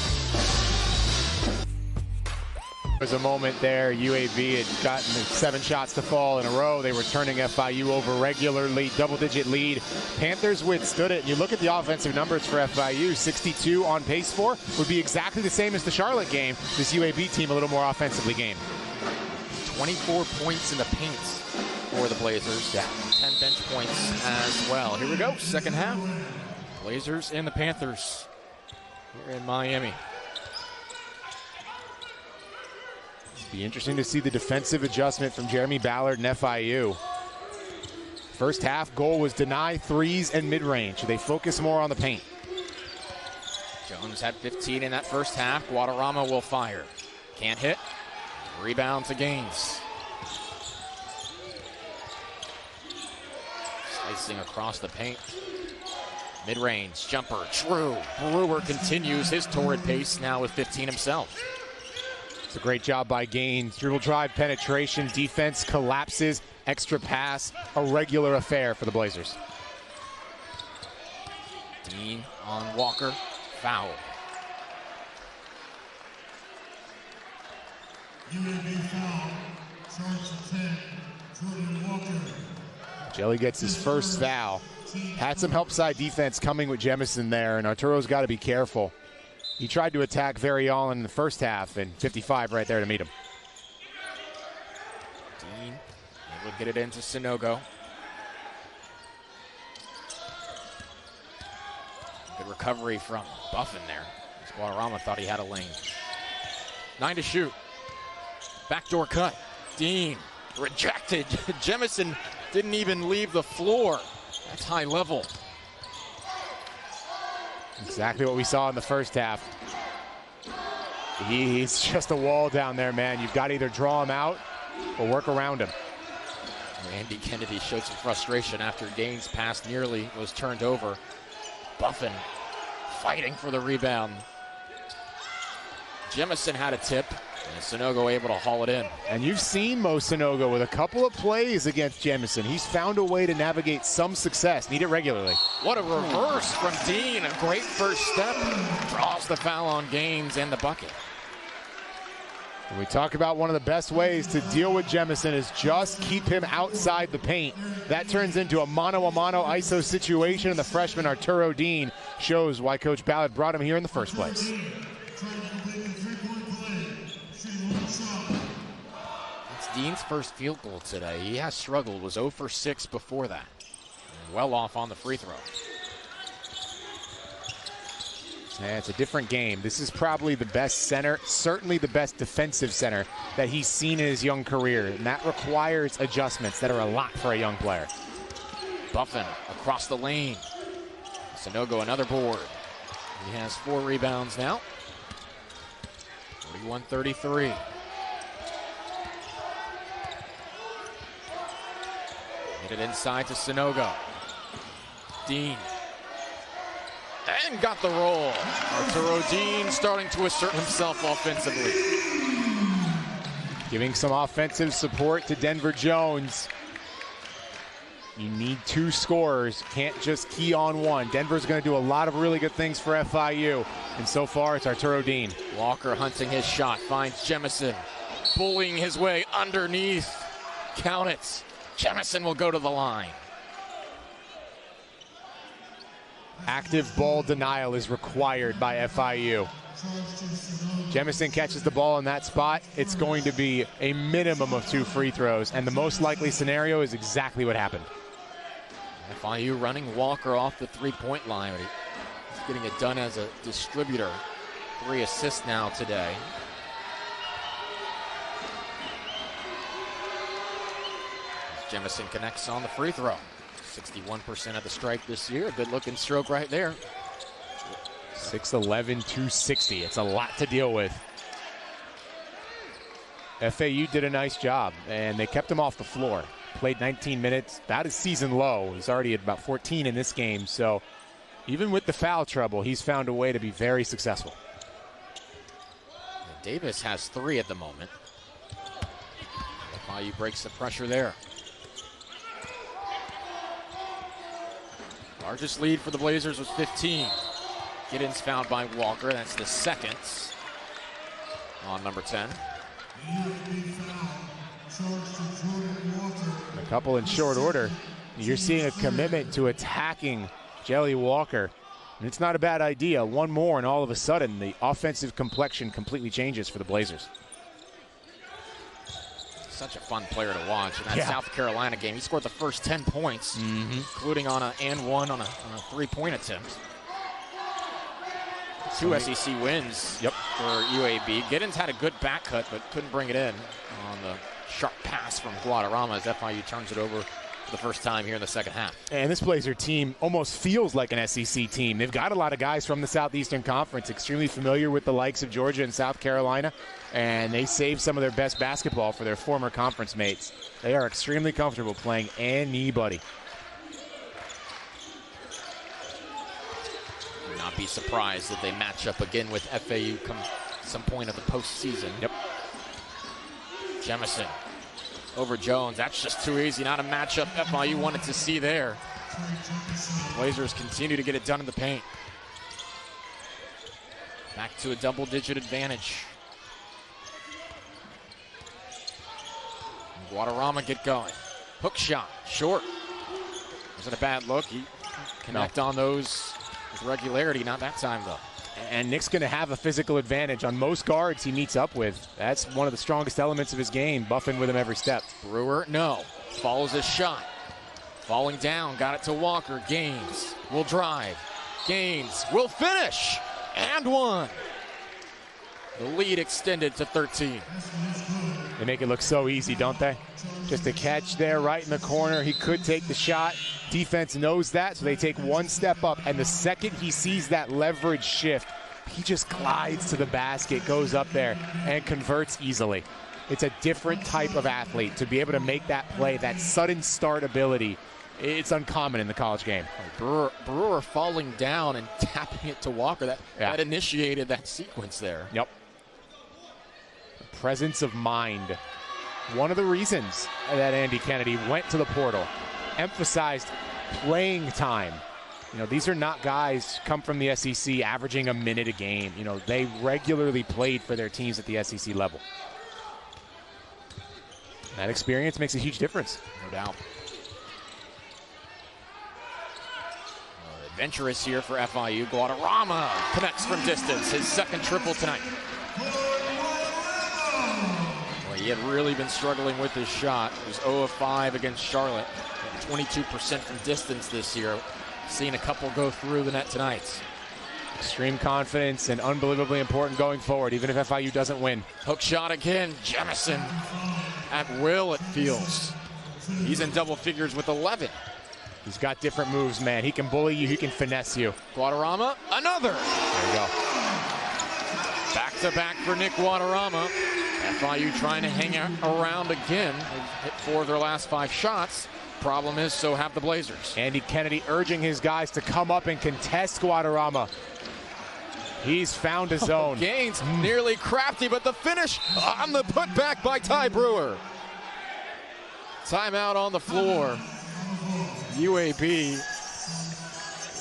There was a moment there, UAB had gotten 7 shots to fall in a row. They were turning FIU over regularly, double-digit lead. Panthers withstood it. And you look at the offensive numbers for FIU, 62 on pace for, would be exactly the same as the Charlotte game. This UAB team a little more offensively game. 24 points in the paint for the Blazers. 10 bench points as well. Here we go, second half. Blazers and the Panthers here in Miami. Be interesting to see the defensive adjustment from Jeremy Ballard and FIU. First half goal was deny threes and mid-range. They focus more on the paint. Jones had 15 in that first half. Guadarrama will fire. Can't hit. Rebound to Gaines. Slicing across the paint. Mid-range jumper, true. Brewer continues his torrid pace now with 15 himself. It's a great job by Gaines. Dribble drive penetration, defense collapses, extra pass, a regular affair for the Blazers. Dean on Walker, foul. UAB foul, charge 10, Jordan Walker. Jelly gets his first foul. Had some help side defense coming with Jemison there, and Arturo's got to be careful. He tried to attack Very Allen in the first half, and 55 right there to meet him. Dean able to get it into Sanogo. Good recovery from Buffin there. Guadarrama thought he had a lane. 9 to shoot. Backdoor cut. Dean rejected. Jemison didn't even leave the floor. That's high level. Exactly what we saw in the first half. He's just a wall down there, man. You've got to either draw him out or work around him. Andy Kennedy showed some frustration after Gaines' pass nearly was turned over. Buffin fighting for the rebound. Jemison had a tip, and Sanogo able to haul it in. And you've seen Mo Sanogo with a couple of plays against Jemison. He's found a way to navigate some success. Need it regularly. What a reverse from Dean. A great first step. Draws the foul on Gaines and the bucket. When we talk about one of the best ways to deal with Jemison is just keep him outside the paint. That turns into a mano-a-mano ISO situation, and the freshman Arturo Dean shows why Coach Ballard brought him here in the first place. It's Dean's first field goal today. He has struggled, was 0 for 6 before that. And well off on the free throw. Yeah, it's a different game. This is probably the best center, certainly the best defensive center that he's seen in his young career. And that requires adjustments that are a lot for a young player. Buffin across the lane. Sanogo another board. He has 4 rebounds now. 41-33. Get it inside to Sanogo. Dean. And got the roll. Arturo Dean starting to assert himself offensively. Giving some offensive support to Denver Jones. You need 2 scorers. Can't just key on one. Denver's going to do a lot of really good things for FIU. And so far, it's Arturo Dean. Walker hunting his shot. Finds Jemison. Bullying his way underneath. Count it. Jemison will go to the line. Active ball denial is required by FIU. Jemison catches the ball in that spot. It's going to be a minimum of 2 free throws, and the most likely scenario is exactly what happened. FIU running Walker off the 3-point line. He's getting it done as a distributor. 3 assists now today. Jemison connects on the free throw. 61% of the strike this year. Good looking stroke right there. 6'11", 260. It's a lot to deal with. FAU did a nice job, and they kept him off the floor. Played 19 minutes, about his season low. He's already at about 14 in this game, so even with the foul trouble, he's found a way to be very successful. And Davis has 3 at the moment. FIU breaks the pressure there. Largest lead for the Blazers was 15. Giddens fouled by Walker. That's the second on number 10. A couple in short order. You're seeing a commitment to attacking Jelly Walker. And it's not a bad idea. One more, and all of a sudden, the offensive complexion completely changes for the Blazers. Such a fun player to watch. In that South Carolina game, he scored the first 10 points, including on a and one on a 3-point attempt. 2 SEC wins for UAB. Giddens had a good back cut, but couldn't bring it in on the sharp pass from Guadarrama as FIU turns it over for the first time here in the second half. And this Blazer team almost feels like an SEC team. They've got a lot of guys from the Southeastern Conference, extremely familiar with the likes of Georgia and South Carolina, and they save some of their best basketball for their former conference mates. They are extremely comfortable playing anybody. Would not be surprised if they match up again with FAU come some point of the postseason. Jemison over Jones. That's just too easy. Not a matchup FIU wanted to see there. Blazers continue to get it done in the paint. Back to a double-digit advantage. And Guadarrama get going. Hook shot, short. Wasn't a bad look. He connect on those with regularity. Not that time, though. And Nick's going to have a physical advantage on most guards he meets up with. That's one of the strongest elements of his game, buffing with him every step. Brewer, no. Follows his shot. Falling down, got it to Walker. Gaines will drive. Gaines will finish. And one. The lead extended to 13. They make it look so easy, don't they? Just a catch there right in the corner. He could take the shot. Defense knows that, so they take one step up. And the second he sees that leverage shift, he just glides to the basket, goes up there, and converts easily. It's a different type of athlete to be able to make that play, that sudden start ability. It's uncommon in the college game. Brewer falling down and tapping it to Walker. That initiated that sequence there. Yep. The presence of mind. One of the reasons that Andy Kennedy went to the portal, emphasized playing time. You know, these are not guys come from the SEC averaging a minute a game. You know, they regularly played for their teams at the SEC level. That experience makes a huge difference. No doubt. Adventurous here for FIU. Guadarrama connects from distance. His second triple tonight. Well, he had really been struggling with his shot. He was 0 of 5 against Charlotte. 22% from distance this year. Seeing a couple go through the net tonight. Extreme confidence and unbelievably important going forward, even if FIU doesn't win. Hook shot again. Jemison at will, it feels. He's in double figures with 11. He's got different moves, man. He can bully you. He can finesse you. Guadarrama, another. There you go. Back-to-back for Nick Guadarrama. FIU trying to hang around again. They've hit 4 of their last 5 shots. Problem is, so have the Blazers. Andy Kennedy urging his guys to come up and contest Guadarrama. He's found his zone. Gaines nearly crafty, but the finish on the putback by Ty Brewer. Timeout on the floor. UAB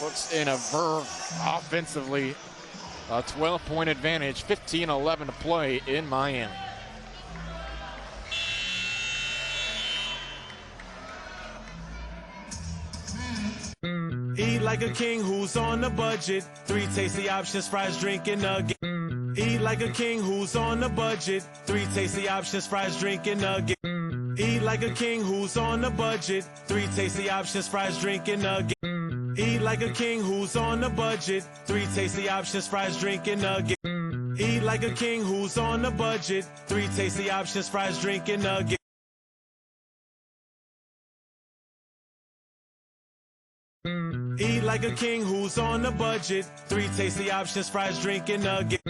looks in a verve offensively. A 12-point advantage, 15-11 to play in Miami. Eat like a king who's on a budget. 3 tasty options, fries, drink, and nugget. Eat like a king who's on a budget. 3 tasty options, fries, drink, and nugget. Eat like a king who's on a budget. 3 tasty options, fries, drink, and nugget. Eat like a king who's on a budget. 3 tasty options, fries, drink, and nugget. Eat like a king who's on a budget. 3 tasty options, fries, drink, and nugget. Eat like a king who's on a budget. 3 tasty options, fries, drink, and nugget.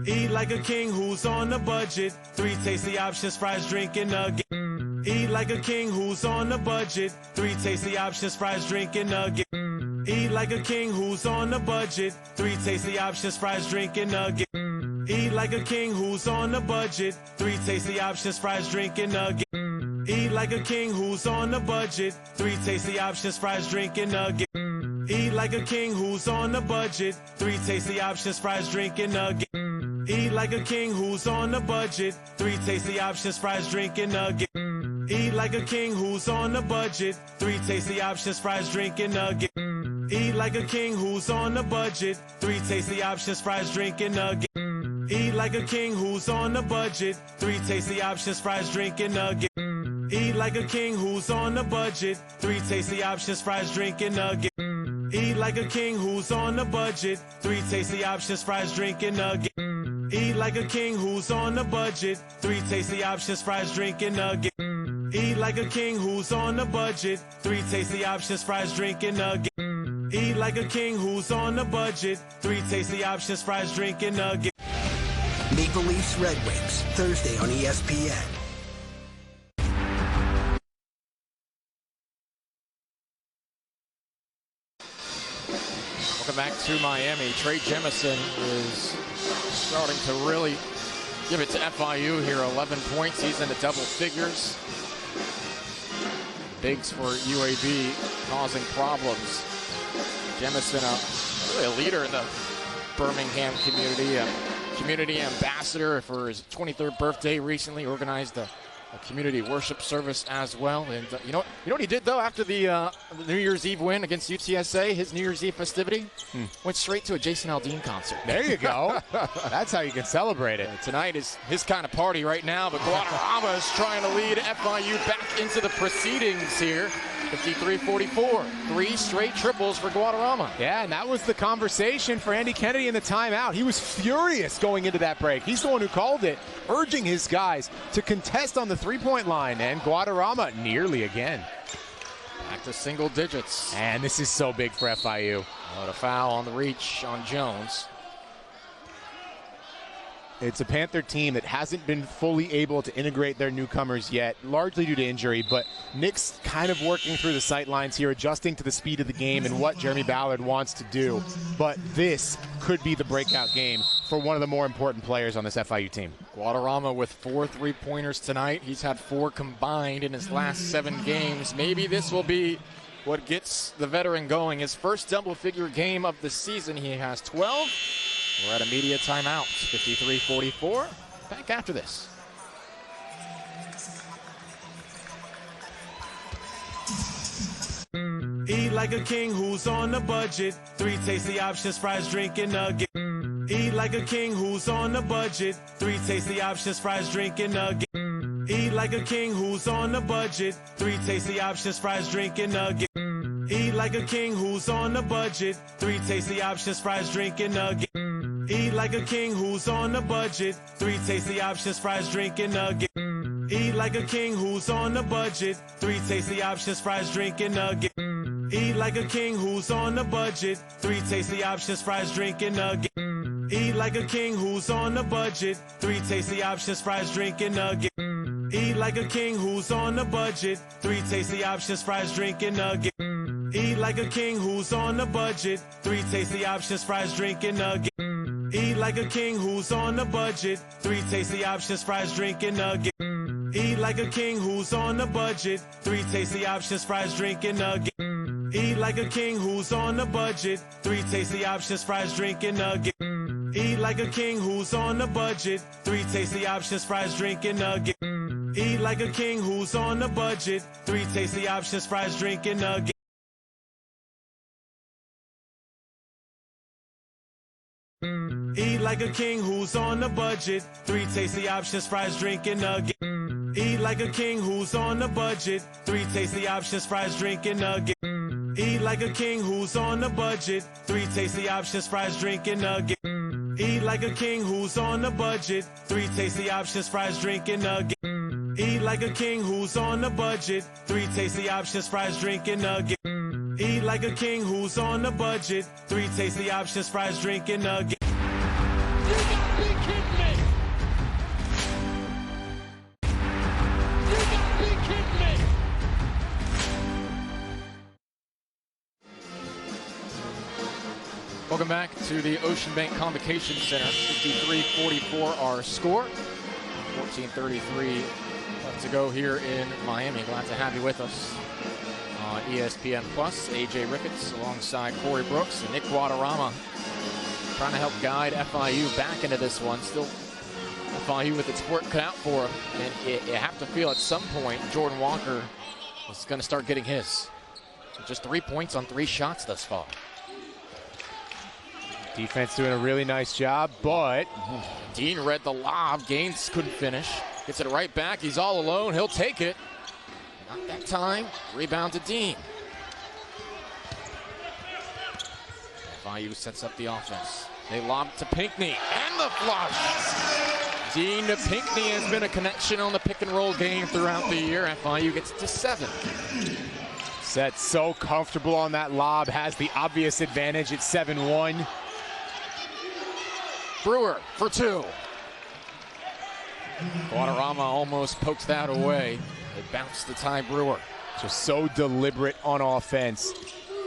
Eat like a king who's on a budget. 3 tasty options, fries, drink, and nugget. Eat like a king who's on a budget. 3 tasty options, fries, drink, and nugget. Eat like a king who's on a budget. 3 tasty options, fries, drink, and nugget. Eat like a king who's on a budget. 3 tasty options, fries, drink, and nugget. Eat like a king who's on a budget. 3 tasty options, fries, drink, and nugget. Eat like a king who's on a budget. 3 tasty options, fries, drink, and nugget. Eat like a king who's on a budget. 3 tasty options, fries, drink, and nugget. Eat like a king who's on a budget. 3 tasty options, fries, drink, and nugget. Eat like a king who's on a budget. 3 tasty options, fries, drink, and nugget. Eat like a king who's on a budget. 3 tasty options, fries, drink, and nugget. Eat like a king who's on a budget. 3 tasty options, fries, drink, and nugget. Eat like a king who's on a budget. 3 tasty options, fries, drink, and nugget. Eat like a king who's on a budget. 3 tasty options, fries, drink, and nugget. Eat like a king who's on a budget. 3 tasty options, fries, drink, and nugget. Eat like a king who's on a budget. 3 tasty options, fries, drink, and nugget. Maple Leafs Red Wings, Thursday on ESPN. Welcome back to Miami. Trey Jemison is starting to really give it to FIU here. 11 points. He's into double figures. Bigs for UAB causing problems. Jemison, really a leader in the Birmingham community, a community ambassador for his 23rd birthday recently, organized a community worship service as well. And you know what he did though after the New Year's Eve win against UTSA? His New Year's Eve festivity went straight to a Jason Aldean concert. There you go. That's how you can celebrate it. And tonight is his kind of party right now, but Guadarrama is trying to lead FIU back into the proceedings here. 53-44. 3 straight triples for Guadarrama. Yeah, and that was the conversation for Andy Kennedy in the timeout. He was furious going into that break. He's the one who called it, urging his guys to contest on the three-point line, and Guadarrama nearly again. Back to single digits. And this is so big for FIU. What a foul on the reach on Jones. It's a Panther team that hasn't been fully able to integrate their newcomers yet, largely due to injury, but Nick's kind of working through the sight lines here, adjusting to the speed of the game and what Jeremy Ballard wants to do. But this could be the breakout game for one of the more important players on this FIU team. Guadarrama with 4 3-pointers tonight. He's had 4 combined in his last 7 games. Maybe this will be what gets the veteran going. His first double-figure game of the season. He has 12. We're at a media timeout. 53-44. Back after this. Eat like a king who's on a budget. 3 tasty options, fries, drink, and nugget. Eat like a king who's on a budget. 3 tasty options, fries, drink, and nugget. Eat like a king who's on a budget. 3 tasty options, fries, drink, and nugget. Eat like a king who's on a budget. 3 tasty options, fries, drink, and nugget. Eat like a king who's on a budget. 3 tasty options, fries, drink, and nugget. Eat like a king who's on a budget. 3 tasty options, fries, drink, and nugget. Eat like a king who's on a budget. 3 tasty options, fries, drink, and nugget. Eat like a king who's on a budget. 3 tasty options, fries, drink, and nugget. Eat like a king who's on a budget. 3 tasty options, fries, drink, and nugget. Eat like a king who's on a budget. 3 tasty options, fries, drink, and nugget. Eat like a king who's on a budget. 3 tasty options, fries, drink, and nugget. Eat like a king who's on a budget. 3 tasty options, fries, drink, and nugget. Eat like a king who's on a budget. 3 tasty options, fries, drink, and nugget. Eat like a king who's on a budget. 3 tasty options, fries, drink, and nugget. Eat like a king who's on a budget. 3 tasty options, fries, drink, and nugget. Eat like a king who's on a budget. 3 tasty options, fries, drink, and nugget. Eat like a king who's on a budget. 3 tasty options, fries, drink, and nugget. Eat like a king who's on a budget. 3 tasty options, fries, drink, and nugget. Eat like a king who's on a budget. 3 tasty options, fries, drink, and nugget. Eat like a king who's on a budget. 3 tasty options, fries, drink, and nugget. Eat like a king who's on a budget. 3 tasty options, fries, drink, and nugget. You gotta be kidding me! You gotta be kidding me! Welcome back to the Ocean Bank Convocation Center. 53-44 our score. 14:33 left to go here in Miami. Glad to have you with us on ESPN Plus. AJ Ricketts alongside Corey Brooks and Nick Guadarrama trying to help guide FIU back into this one. Still FIU with its work cut out for him. And you have to feel at some point Jordan Walker is going to start getting his. So just 3 points on 3 shots thus far. Defense doing a really nice job, but Dean read the lob. Gaines couldn't finish. Gets it right back. He's all alone. He'll take it. Not that time. Rebound to Dean. FIU sets up the offense. They lob to Pinckney. And the flush. Dean to Pinckney has been a connection on the pick and roll game throughout the year. FIU gets to 7. Set so comfortable on that lob. Has the obvious advantage at 7-1. Brewer for 2. Guadarrama almost pokes that away. It bounced to Ty Brewer. Just so deliberate on offense.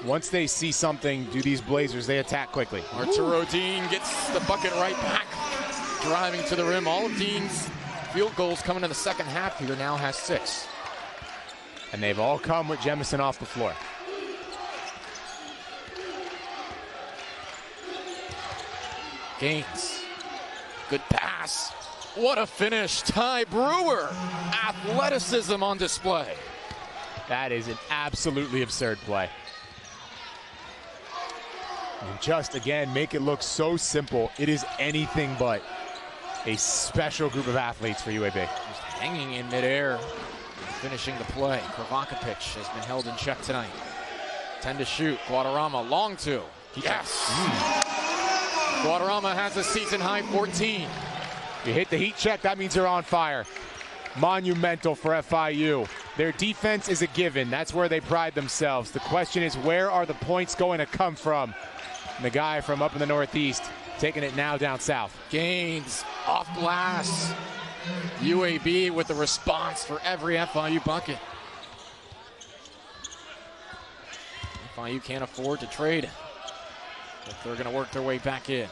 Once they see something, do these Blazers, they attack quickly. Arturo Dean gets the bucket right back. Driving to the rim. All of Dean's field goals coming in the second half here, now has 6. And they've all come with Jemison off the floor. Gaines. Good pass. What a finish. Ty Brewer. Athleticism on display. That is an absolutely absurd play. And just, again, make it look so simple. It is anything but a special group of athletes for UAB. Just hanging in midair, finishing the play. Kravakovic has been held in check tonight. 10 to shoot. Guadarrama, long 2. Yes! Guadarrama has a season-high 14. You hit the heat check, that means you're on fire. Monumental for FIU. Their defense is a given. That's where they pride themselves. The question is, where are the points going to come from? And the guy from up in the Northeast taking it now down south. Gaines off glass. UAB with the response for every FIU bucket. FIU can't afford to trade, but they're going to work their way back in.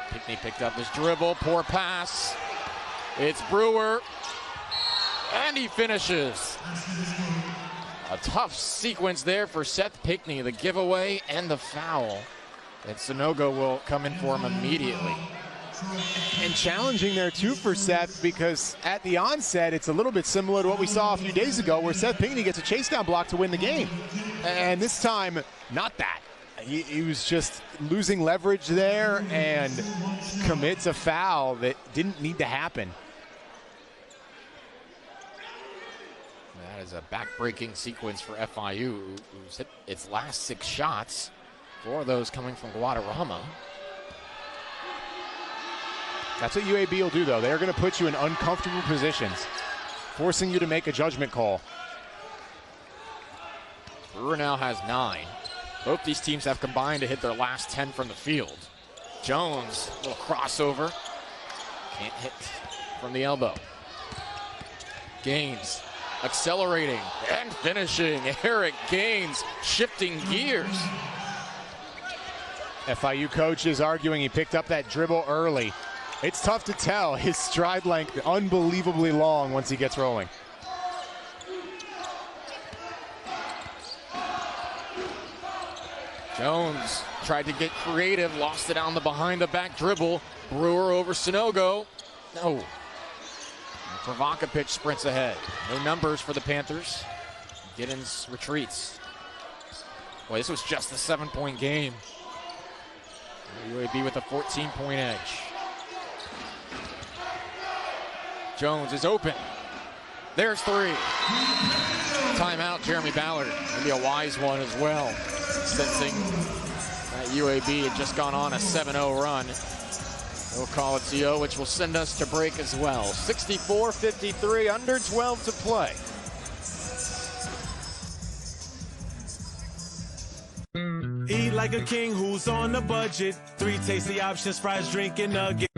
Pinckney picked up his dribble, poor pass. It's Brewer, and he finishes. A tough sequence there for Seth Pinckney, the giveaway and the foul. And Sanogo will come in for him immediately. And challenging there too for Seth, because at the onset it's a little bit similar to what we saw a few days ago where Seth Pinckney gets a chase down block to win the game. And this time, not that. He was just losing leverage there and commits a foul that didn't need to happen. That is a back-breaking sequence for FIU, who's hit its last 6 shots. 4 of those coming from Guadarrama. That's what UAB will do, though. They're going to put you in uncomfortable positions, forcing you to make a judgment call. Brewer now has 9. Both these teams have combined to hit their last 10 from the field. Jones, little crossover. Can't hit from the elbow. Gaines accelerating and finishing. Eric Gaines shifting gears. FIU coach is arguing he picked up that dribble early. It's tough to tell. His stride length unbelievably long once he gets rolling. Jones tried to get creative, lost it on the behind the back dribble. Brewer over Sanogo. No. Provocapic sprints ahead. No numbers for the Panthers. Giddens retreats. Boy, this was just a 7-point game. UAB with a 14-point edge. Jones is open. There's 3. Timeout, Jeremy Ballard. Maybe a wise one as well. Sensing that UAB had just gone on a 7-0 run. We'll call it CO, which will send us to break as well. 64-53, under 12 to play. Eat like a king who's on a budget. 3 tasty options, fries, drink, and nugget.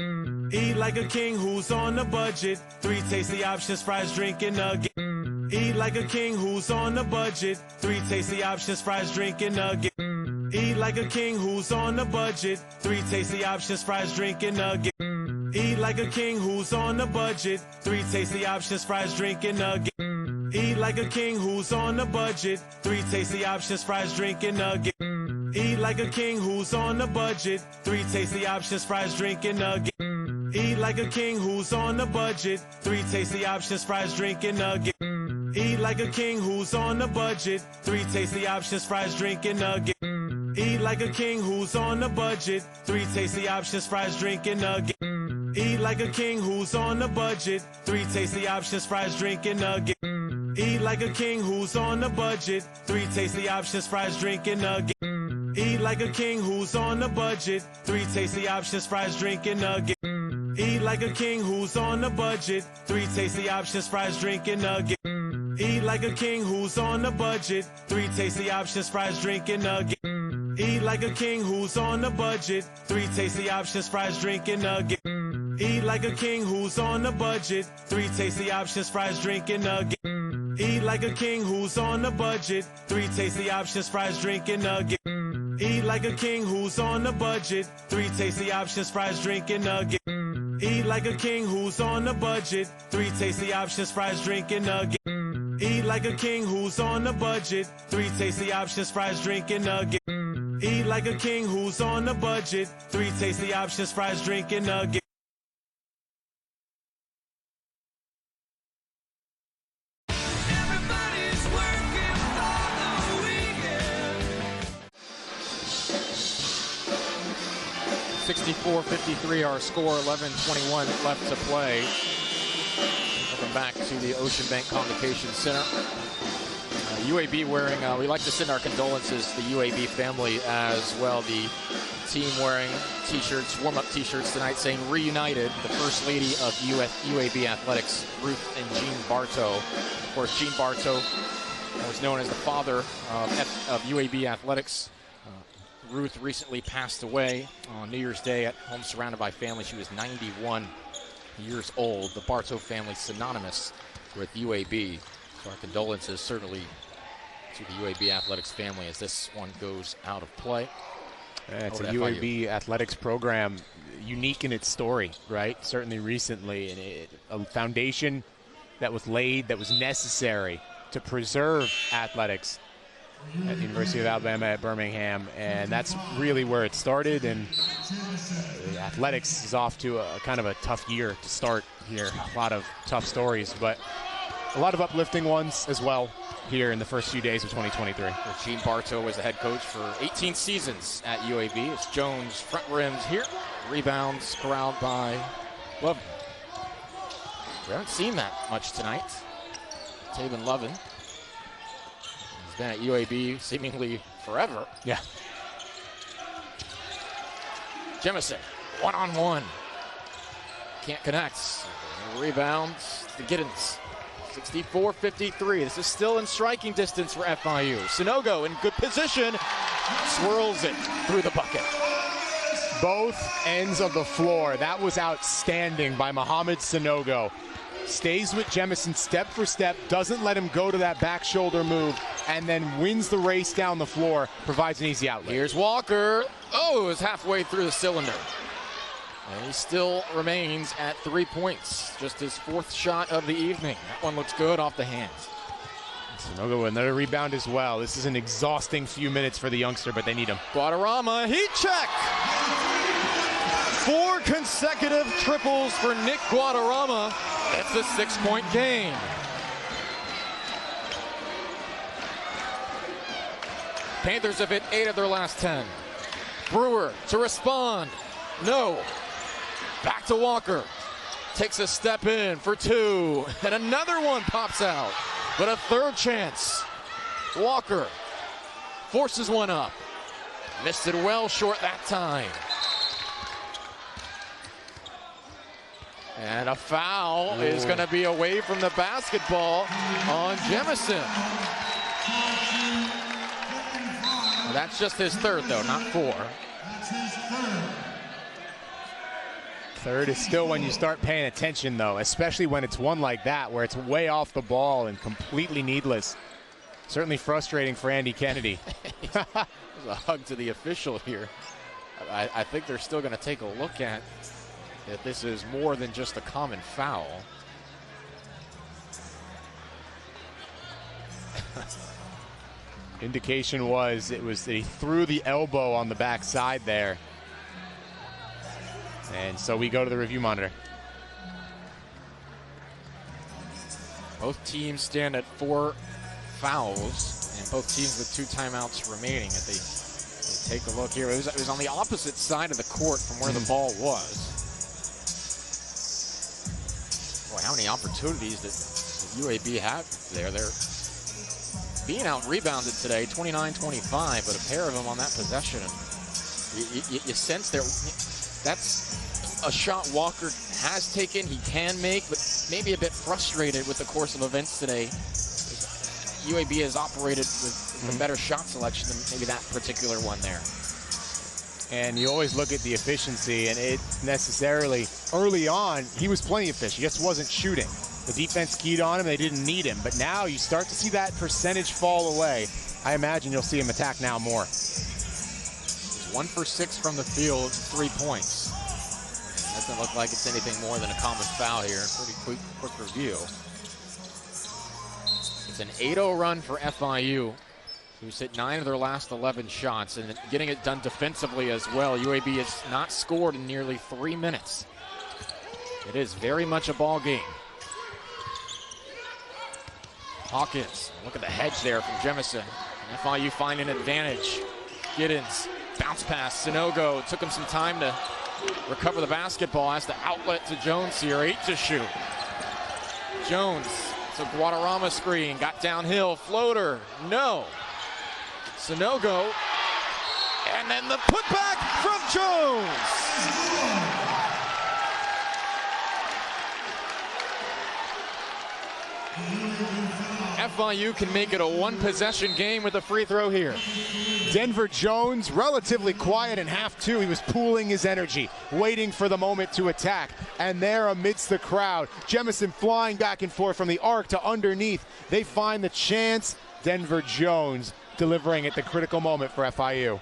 Eat like a king who's on a budget. 3 tasty options, fries, drink, and nugget. Eat like a king who's on a budget. 3 tasty options, fries, drink, and nugget. Eat like a king who's on a budget. 3 tasty options, fries, drink, and nugget. Eat like a king who's on a budget. 3 tasty options, fries, drink, and nugget. Eat like a king who's on a budget. 3 tasty options, fries, drink, and nugget. Eat like a king who's on a budget. 3 tasty options, fries, drink, and nugget. Eat like a king who's on a budget. 3 tasty options, fries, drink, and nugget. Eat like a king who's on a budget. 3 tasty options, fries, drink, and nugget. Eat like a king who's on a budget. 3 tasty options, fries, drink, and nugget. Eat like a king who's on a budget. 3 tasty options, fries, drink, and nugget. Eat like a king who's on a budget. 3 tasty options, fries, drink, and nugget. Eat like a king who's on a budget. 3 tasty options, fries, drink, and nugget. Eat like a king who's on a budget. 3 tasty options, fries, drink, and nugget. Eat like a king who's on a budget. 3 tasty options, fries, drink, and nugget. Eat like a king who's on a budget. 3 tasty options, fries, drink, and nugget. Eat like a king who's on a budget. 3 tasty options, fries, drink, and nugget. Eat like a king who's on a budget. 3 tasty options, fries, drink, and nugget. Eat like a king who's on a budget. 3 tasty options, fries, drink, and nugget. Eat like a king who's on a budget. 3 tasty options, fries, drink, and nugget. Eat like a king who's on a budget. 3 tasty options, fries, drink, and nugget. Eat like a king who's on a budget. 3 tasty options, fries, drink, and nugget. Everybody's working for the weekend. 64-53 our score, 11:21 left to play. Welcome back to the Ocean Bank Convocation Center. UAB wearing, we like to send our condolences to the UAB family as well. The team wearing t-shirts, warm-up t-shirts tonight saying reunited. The First Lady of UAB Athletics, Ruth and Jean Bartow. Of course, Jean Bartow was known as the father of UAB Athletics. Ruth recently passed away on New Year's Day at home surrounded by family. She was 91 years old. The Bartow family synonymous with UAB. So our condolences certainly to the UAB Athletics family as this one goes out of play. It's a UAB Athletics program unique in its story, right? Certainly recently, and a foundation that was laid that was necessary to preserve athletics at the University of Alabama at Birmingham, and that's really where it started. And athletics is off to a kind of a tough year to start here. A lot of tough stories, but a lot of uplifting ones as well here in the first few days of 2023. Well, Jean Bartow was the head coach for 18 seasons at UAB. It's Jones front rims here. Rebounds corralled by Lovin. We haven't seen that much tonight. Taven Lovin. He's been at UAB seemingly forever. Yeah. Jemison, one-on-one. Can't connect. Rebounds to Giddens. 64-53. This is still in striking distance for FIU. Sanogo in good position. Swirls it through the bucket. Both ends of the floor. That was outstanding by Mohamed Sanogo. stays with Jemison step for step, doesn't let him go to that back shoulder move, and then wins the race down the floor, provides an easy outlet. Here's Walker. Oh, is halfway through the cylinder. And he still remains at 3 points. Just his 4th shot of the evening. That one looks good off the hands. Sanogo with another rebound as well. This is an exhausting few minutes for the youngster, but they need him. Guadarrama, heat check. 4 consecutive triples for Nick Guadarrama. It's a 6-point game. Panthers have hit 8 of their last 10. Brewer to respond. No. Back to Walker. Takes a step in for 2. And another one pops out. But a 3rd chance. Walker forces one up. Missed it well short that time. And a foul is going to be away from the basketball on Jemison. That's just his 3rd, though, not 4. 3rd is still when you start paying attention, though, especially when it's one like that, where it's way off the ball and completely needless. Certainly frustrating for Andy Kennedy. There's a hug to the official here. I think they're still going to take a look at if this is more than just a common foul. Indication was that he threw the elbow on the backside there. And so we go to the review monitor. Both teams stand at 4 fouls, and both teams with 2 timeouts remaining. If they take a look here, it was on the opposite side of the court from where the ball was. Boy, how many opportunities did UAB have there? They're being out-rebounded today, 29-25, but a pair of them on that possession. You sense that's a shot Walker has taken, he can make, but maybe a bit frustrated with the course of events today. UAB has operated with a better shot selection than maybe that particular one there. And you always look at the efficiency, and it necessarily, early on, he was plenty efficient, he just wasn't shooting. The defense keyed on him, they didn't need him, but now you start to see that percentage fall away. I imagine you'll see him attack now more. 1 for 6 from the field, 3 points. Doesn't look like it's anything more than a common foul here. Pretty quick review. It's an 8-0 run for FIU, who's hit 9 of their last 11 shots, and getting it done defensively as well. UAB has not scored in nearly 3 minutes. It is very much a ball game. Hawkins, look at the hedge there from Jemison. FIU find an advantage. Giddens, bounce pass, Sanogo, took him some time to recover the basketball, has the outlet to Jones here, 8 to shoot. Jones, it's a Guadarrama screen, got downhill, floater, no. Sanogo, and then the putback from Jones. FIU can make it a 1-possession game with a free throw here. Denver Jones, relatively quiet in half 2. He was pooling his energy, waiting for the moment to attack. And there amidst the crowd, Jemison flying back and forth from the arc to underneath. They find the chance. Denver Jones delivering at the critical moment for FIU.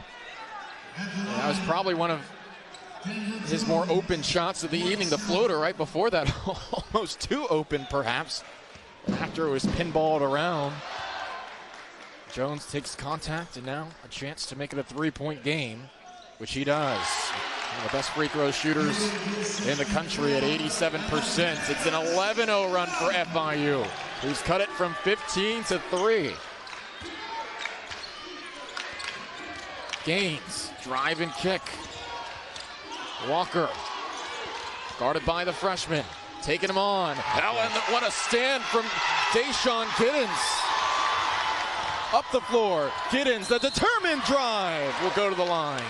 That was probably one of his more open shots of the evening. The floater right before that, almost too open perhaps. After it was pinballed around, Jones takes contact, and now a chance to make it a 3-point game, which he does. One of the best free throw shooters in the country at 87%. It's an 11-0 run for FIU, who's cut it from 15 to 3. Gaines, drive and kick. Walker, guarded by the freshman. Taking him on. And what a stand from Deshaun Giddens. Up the floor. Giddens, the determined drive, will go to the line.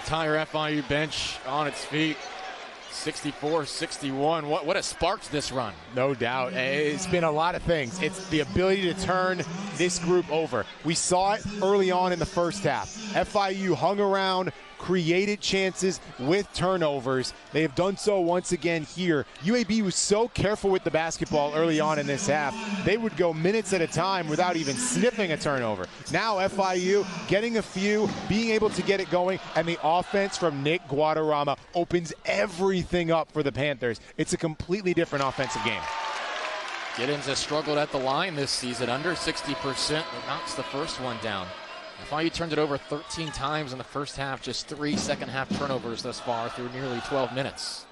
Entire FIU bench on its feet. 64-61. What has sparked this run? No doubt. It's been a lot of things. It's the ability to turn this group over. We saw it early on in the first half. FIU hung around, created chances with turnovers. They have done so once again here. UAB was so careful with the basketball early on in this half. They would go minutes at a time without even sniffing a turnover. Now FIU getting a few, being able to get it going, and the offense from Nick Guadarrama opens everything up for the Panthers. It's a completely different offensive game. Giddens has struggled at the line this season, under 60%, but knocks the first one down. FIU turned it over 13 times in the first half, just 3 second-half turnovers thus far through nearly 12 minutes.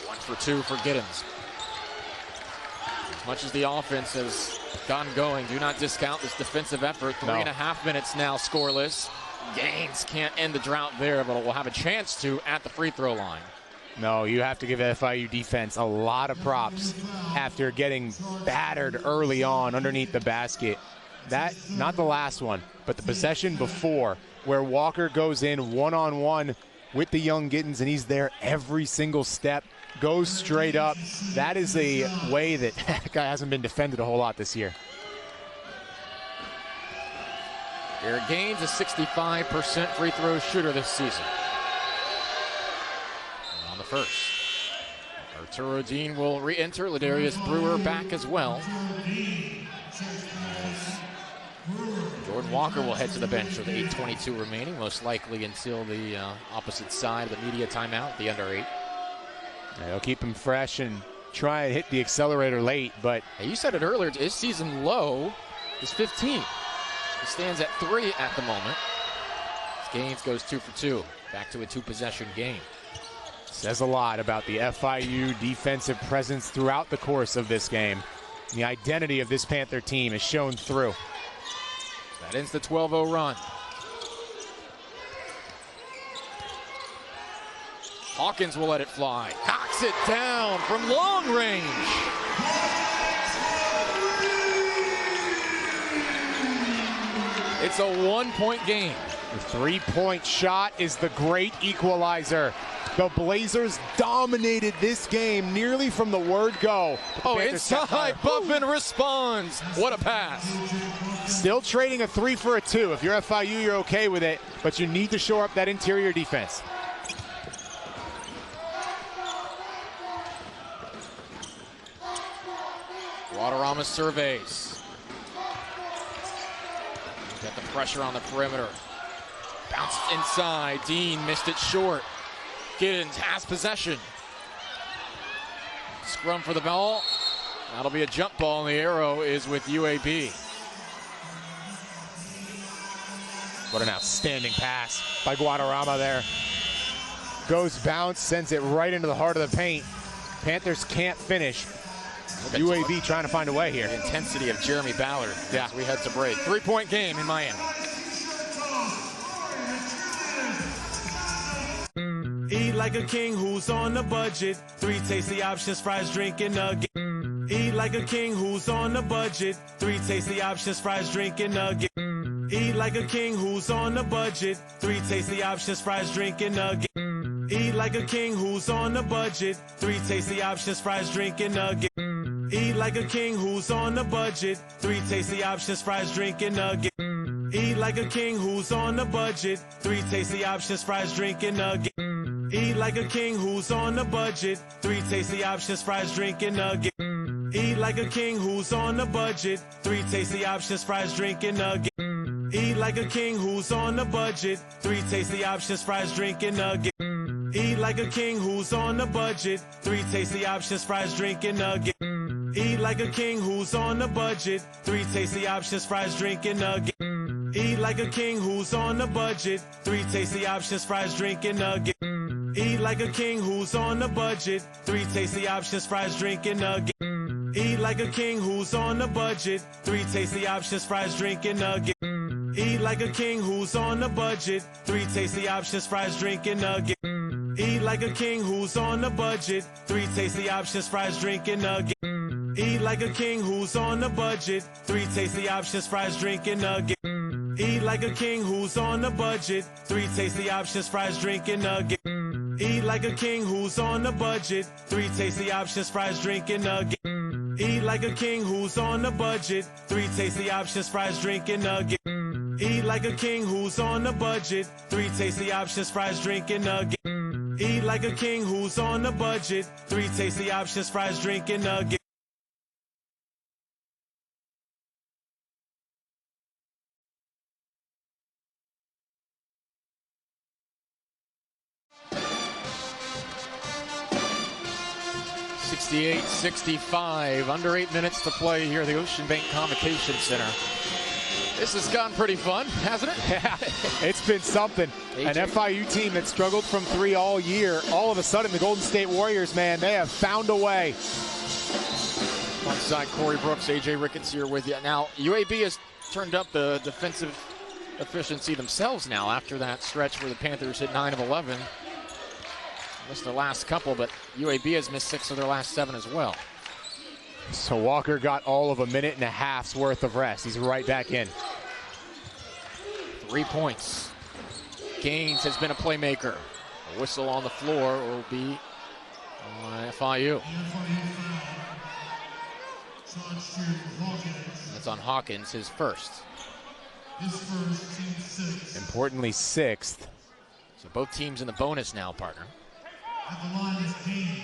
1 for 2 for Giddens. As much as the offense has gotten going, do not discount this defensive effort. 3.5 minutes now scoreless. Gaines can't end the drought there, but will have a chance to at the free throw line. No, you have to give FIU defense a lot of props after getting battered early on underneath the basket. That, not the last one, but the possession before, where Walker goes in one-on-one with the young Giddens, and he's there every single step, goes straight up. That is a way that guy hasn't been defended a whole lot this year. Garrett Gaines, a 65% free throw shooter this season. On the first, Arturo Dean will re-enter. Ladarius Brewer back as well. Jordan Walker will head to the bench with 8:22 remaining, most likely until the opposite side of the media timeout, the under 8. Yeah, they'll keep him fresh and try and hit the accelerator late, but... Hey, you said it earlier, his season low is 15. He stands at 3 at the moment. Gaines goes 2 for 2, back to a 2-possession game. Says a lot about the FIU defensive presence throughout the course of this game. The identity of this Panther team is shown through. That ends the 12-0 run. Hawkins will let it fly. Knocks it down from long range. It's a 1-point game. The 3-point shot is the great equalizer. The Blazers dominated this game nearly from the word go. Oh, inside, Buffin responds. What a pass. Still trading a 3 for a 2. If you're FIU, you're okay with it, but you need to shore up that interior defense. Guadarrama surveys. Got the pressure on the perimeter. Bounced inside. Dean missed it short. Giddens has possession. Scrum for the ball. That'll be a jump ball, and the arrow is with UAB. What an outstanding pass by Guadarrama there. Goes bounce, sends it right into the heart of the paint. Panthers can't finish. UAB trying to find a way here. The intensity of Jeremy Ballard as we head to break. 3-point game in Miami. Eat like a king who's on a budget. 3 tasty options, fries, drink, and nugget. Eat like a king who's on a budget. 3 tasty options, fries, drink, and nugget. Eat like a king who's on a budget. 3 tasty options, fries, drink, and nugget. Eat like a king who's on a budget. 3 tasty options, fries, drink, and nugget. Eat like a king who's on a budget. 3 tasty options, fries, drink, and nugget. Eat like a king who's on a budget. 3 tasty options, fries, drink, and nugget. Eat like a king who's on a budget. 3 tasty options, fries, drink, and nugget. Eat like a king who's on a budget. 3 tasty options, fries, drink, and nugget. Eat like a king who's on a budget. 3 tasty options, fries, drink, and nugget. Eat like a king who's on a budget. 3 tasty options, fries, drink, and nugget. Eat like a king who's on a budget. 3 tasty options, fries, drink, and nugget. Eat like a king who's on a budget. 3 tasty options, fries, drink, and nugget. Eat like a king who's on a budget. 3 tasty options, fries, drink, and nugget. Eat like a king who's on a budget. 3 tasty options, fries, drink, and nugget. Eat like a king who's on a budget. 3 tasty options, fries, drink, and nugget. Eat like a king who's on a budget. 3 tasty options, fries, drink, and nugget. Eat like a king who's on a budget. 3 tasty options, fries, drink, and nugget. Eat like a king who's on a budget. 3 tasty options, fries, drink, and nugget. Eat like a king who's on a budget. 3 tasty options, fries, drink, and nugget. Eat like a king who's on a budget. 3 tasty options, fries, drink, and nugget. Eat like a king who's on a budget. 3 tasty options, fries, drink, and nugget. Eat like a king who's on a budget. 3 tasty options, fries, drink, and nugget. (68-65). Under 8 minutes to play here at the Ocean Bank Convocation Center. This has gone pretty fun, hasn't it? Yeah, it's been something. An FIU team that struggled from 3 all year. All of a sudden, the Golden State Warriors, man, they have found a way. Alongside Corey Brooks, AJ Ricketts here with you. Now, UAB has turned up the defensive efficiency themselves now after that stretch where the Panthers hit 9 of 11. Missed the last couple, but UAB has missed 6 of their last 7 as well. So Walker got all of a minute and a half's worth of rest. He's right back in. 3 points. Gaines has been a playmaker. A whistle on the floor will be on FIU. That's on Hawkins, his first. Importantly, 6th. So both teams in the bonus now, partner. At the line is Gaines.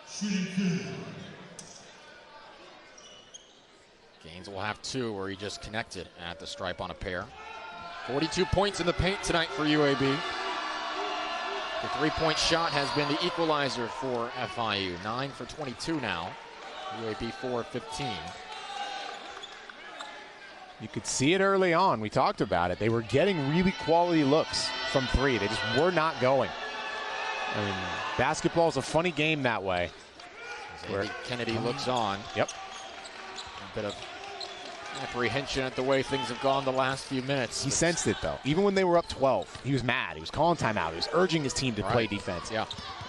Shooting 2. Gaines will have 2 where he just connected at the stripe on a pair. 42 points in the paint tonight for UAB. The 3-point shot has been the equalizer for FIU. 9 for 22 now. UAB 4 of 15. You could see it early on. We talked about it. They were getting really quality looks from 3. They just were not going. I mean, basketball is a funny game that way. Andy Kennedy looks on. Yep. A bit of apprehension at the way things have gone the last few minutes. He sensed it, though. Even when they were up 12, he was mad. He was calling timeout. He was urging his team to play defense. Yeah.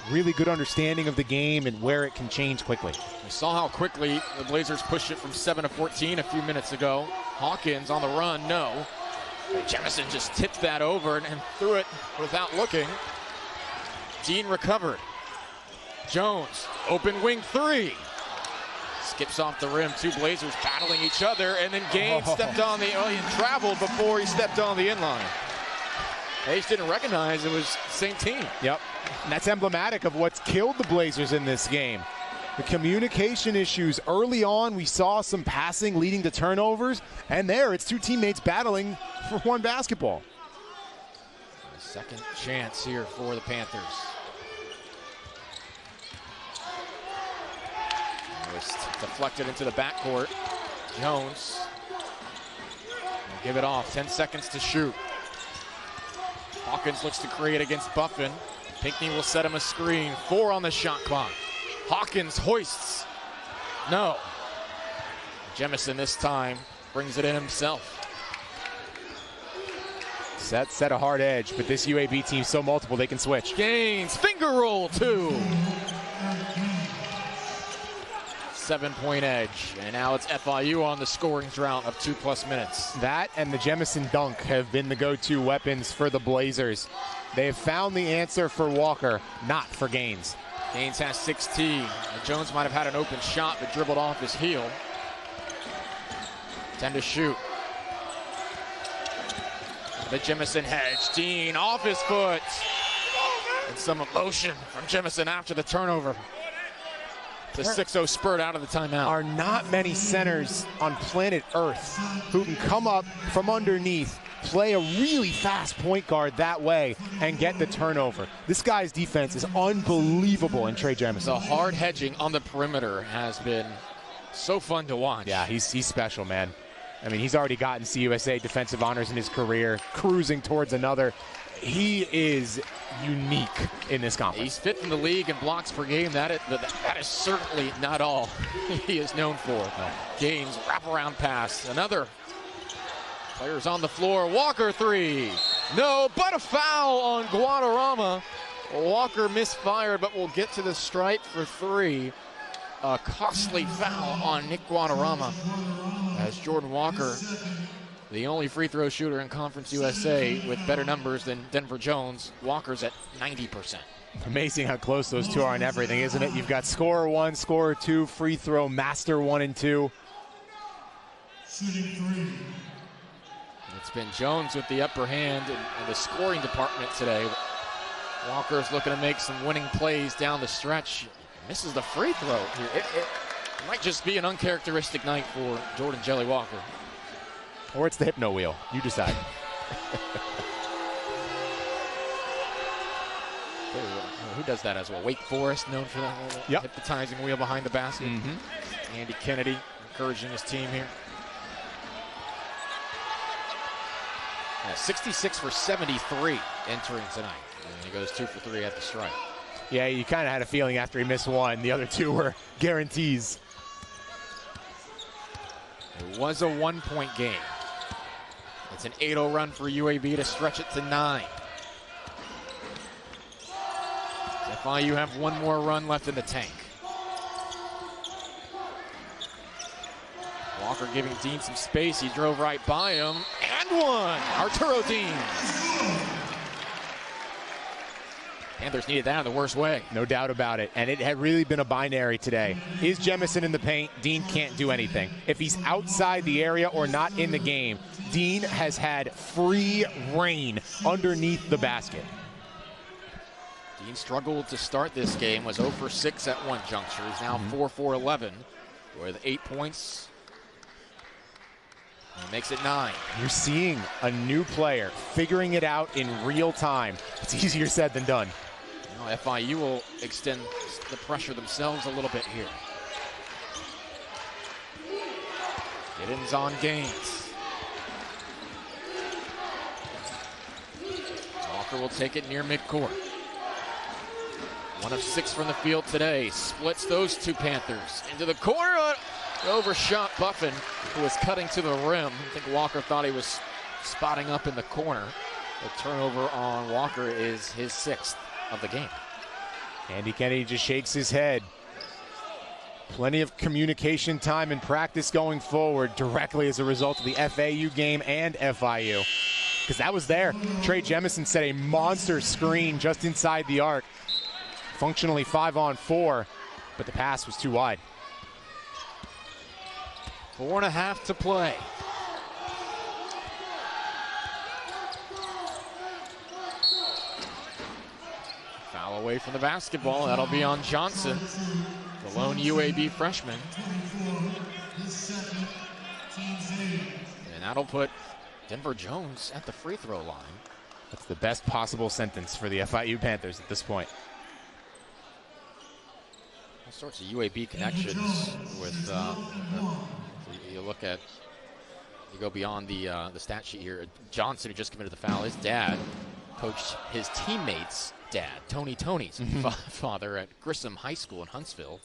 Really good understanding of the game and where it can change quickly. We saw how quickly the Blazers pushed it from 7 to 14 a few minutes ago. Hawkins on the run, no. Jemison just tipped that over and threw it without looking. Dean recovered. Jones, open wing 3. Skips off the rim. 2 Blazers battling each other, and then Gaines stepped on the, he traveled before he stepped on the inline. They just didn't recognize it was the same team. Yep, and that's emblematic of what's killed the Blazers in this game. The communication issues early on, we saw some passing leading to turnovers, and there it's 2 teammates battling for 1 basketball. A second chance here for the Panthers. Deflected into the backcourt. Jones will give it off. 10 seconds to shoot. Hawkins looks to create against Buffin. Pinckney will set him a screen. 4 on the shot clock. Hawkins hoists. No. Jemison this time brings it in himself. Set a hard edge, but this UAB team's so multiple they can switch. Gaines, finger roll 2. 7-point edge, and now it's FIU on the scoring drought of 2+ minutes. That and the Jemison dunk have been the go-to weapons for the Blazers. They have found the answer for Walker, not for Gaines. Gaines has 16. Jones might have had an open shot, but dribbled off his heel. 10 to shoot. The Jemison hedge. Dean off his foot. And some emotion from Jemison after the turnover. The 6-0 spurt out of the timeout. Are not many centers on planet Earth who can come up from underneath, play a really fast point guard that way, and get the turnover. This guy's defense is unbelievable in Trey Jemison. The hard hedging on the perimeter has been so fun to watch. Yeah, he's special, man. I mean, he's already gotten CUSA defensive honors in his career, cruising towards another. He is unique in this conference. He's 5th in the league in blocks per game. That is certainly not all he is known for. No. Gaines, wraparound pass. Another. Players on the floor. Walker 3. No, but a foul on Guadarrama. Walker misfired, but will get to the stripe for 3. A costly foul on Nick Guadarrama as Jordan Walker, the only free throw shooter in Conference USA with better numbers than Denver Jones. Walker's at 90%. Amazing how close those two are in everything, isn't it? You've got scorer 1, scorer 2, free throw master 1 and 2. Shooting 3. It's been Jones with the upper hand in the scoring department today. Walker's looking to make some winning plays down the stretch. Misses the free throw here. It might just be an uncharacteristic night for Jordan Jelly Walker. Or it's the hypno wheel. You decide. Who does that as well? Wake Forest, known for that hypnotizing wheel behind the basket. Andy Kennedy encouraging his team here. 66 for 73 entering tonight. And he goes 2 for 3 at the strike. Yeah, you kind of had a feeling after he missed one. The other two were guarantees. It was a 1-point game. It's an 8-0 run for UAB to stretch it to 9. FIU have one more run left in the tank. Walker giving Dean some space. He drove right by him. And one! Arturo Dean. Panthers needed that in the worst way. No doubt about it. And it had really been a binary today. Is Jemison in the paint? Dean can't do anything. If he's outside the area or not in the game, Dean has had free reign underneath the basket. Dean struggled to start this game, was 0 for 6 at one juncture. He's now 4 for 11 with 8 points. And makes it 9. You're seeing a new player figuring it out in real time. It's easier said than done. You know, FIU will extend the pressure themselves a little bit here. Giddens on Gaines. Walker will take it near midcourt. 1 of 6 from the field today. Splits those two Panthers into the corner. Overshot Buffin, who was cutting to the rim. I think Walker thought he was spotting up in the corner. The turnover on Walker is his 6th of the game. Andy Kennedy just shakes his head. Plenty of communication time and practice going forward directly as a result of the FAU game and FIU. Because that was there. Trey Jemison set a monster screen just inside the arc. Functionally 5-on-4, but the pass was too wide. 4.5 to play. Foul away from the basketball. That'll be on Johnson, the lone UAB freshman. And that'll put Denver Jones at the free throw line. That's the best possible sentence for the FIU Panthers at this point. All sorts of UAB connections with you look at, you go beyond the stat sheet here. Johnson, who just committed the foul, his dad coached his teammates' dad, Tony's father at Grissom High School in Huntsville.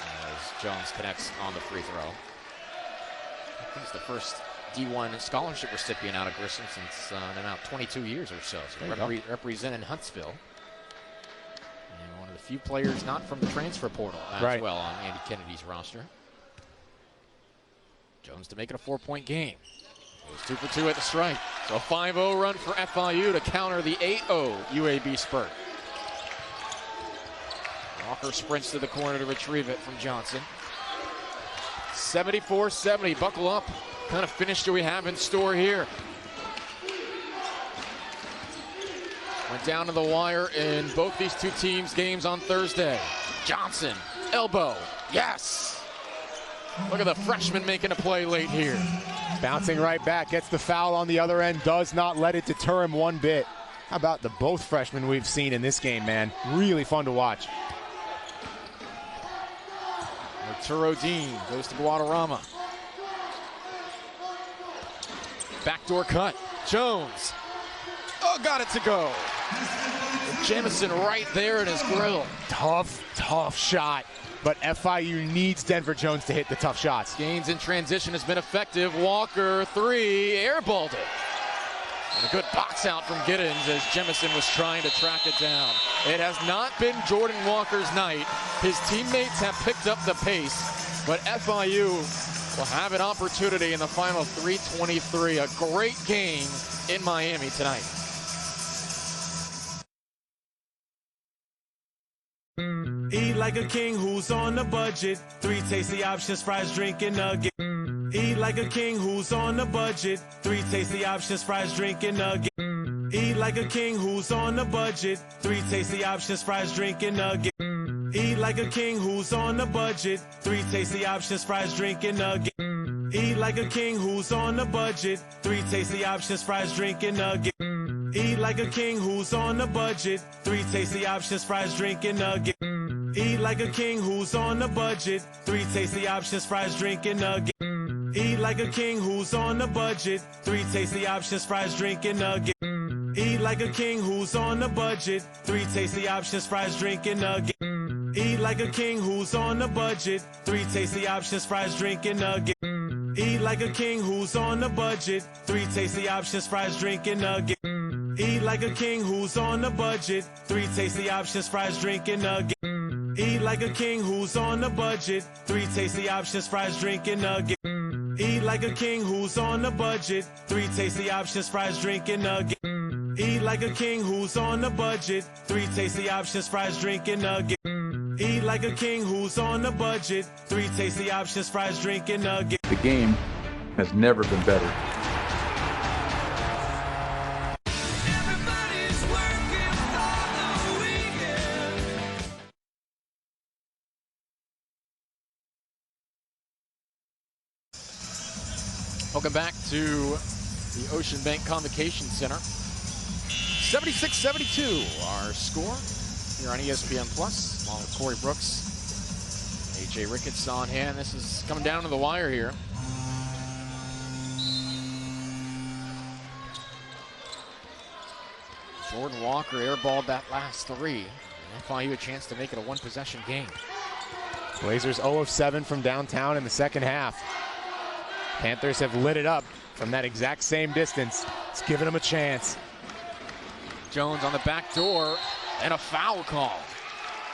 As Jones connects on the free throw. I think he's the first D1 scholarship recipient out of Grissom since about 22 years or so. So representing Huntsville. And one of the few players not from the transfer portal as well on Andy Kennedy's roster. Jones to make it a 4-point game. Goes 2 for 2 at the strike. So a 5-0 run for FIU to counter the 8-0 UAB spurt. Walker sprints to the corner to retrieve it from Johnson. 74-70, buckle up. What kind of finish do we have in store here? Went down to the wire in both these two teams' games on Thursday. Johnson, elbow, yes! Look at the freshman making a play late here. Bouncing right back, gets the foul on the other end, does not let it deter him one bit. How about the both freshmen we've seen in this game, man? Really fun to watch. Arturo Dean goes to Guadarrama. Backdoor cut. Jones. Oh, got it to go. Jemison right there in his grill. Tough shot. But FIU needs Denver Jones to hit the tough shots. Gaines in transition has been effective. Walker, 3, airballed it. And a good box out from Giddens as Jemison was trying to track it down. It has not been Jordan Walker's night. His teammates have picked up the pace, but FIU will have an opportunity in the final 3:23. A great game in Miami tonight. Eat like a king who's on a budget. 3 tasty options, fries, drink, and nugget. Eat like a king who's on a budget. 3 tasty options, fries, drink, and nugget. Eat like a king who's on a budget. 3 tasty options, fries, drink, and nugget. Eat like a king who's on a budget. 3 tasty options, fries, drink, and nugget. Eat like a king who's on a budget. 3 tasty options, fries, drink, and nugget. Eat like a king who's on a budget. 3 tasty options, fries, drink, and nugget. Eat like a king who's on a budget. 3 tasty options, fries, drink, and nugget. Eat like a king who's on a budget. 3 tasty options, fries, drink, and nugget. Eat like a king who's on a budget. 3 tasty options, fries, drink, and nugget. Eat like a king who's on a budget. 3 tasty options, fries, drink, and nugget. Eat like a king who's on a budget. 3 tasty options, fries, drink, and nugget. Eat like a king who's on a budget. 3 tasty options, fries, drink, and nugget. Eat like a king who's on a budget. 3 tasty options, fries, drink, and nugget. Eat like a king who's on a budget. 3 tasty options, fries, drink, and nugget. Eat like a king who's on a budget. 3 tasty options, fries, drink, and nugget. Eat like a king who's on a budget. 3 tasty options, fries, drink, and nugget. The game has never been better. Welcome back to the Ocean Bank Convocation Center. 76-72, our score here on ESPN Plus, along with Corey Brooks, AJ Ricketts on hand. This is coming down to the wire here. Jordan Walker airballed that last 3. FIU a chance to make it a 1-possession game. Blazers 0 of 7 from downtown in the second half. Panthers have lit it up from that exact same distance. It's giving them a chance. Jones on the back door and a foul call.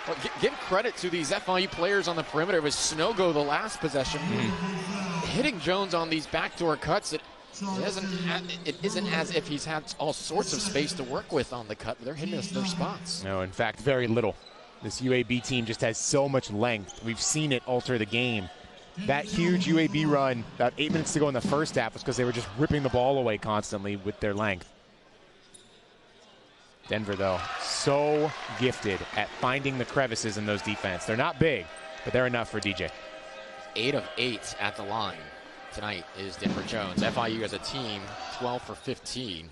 Well, give credit to these FIU players on the perimeter. It was Snogo the last possession. Hitting Jones on these backdoor cuts, it isn't as if he's had all sorts of space to work with on the cut. They're hitting their spots. No, in fact, very little. This UAB team just has so much length. We've seen it alter the game. That huge UAB run, about 8 minutes to go in the first half, was because they were just ripping the ball away constantly with their length. Denver, though, so gifted at finding the crevices in those defense. They're not big, but they're enough for DJ. 8 of 8 at the line tonight is Denver Jones. FIU as a team, 12 for 15.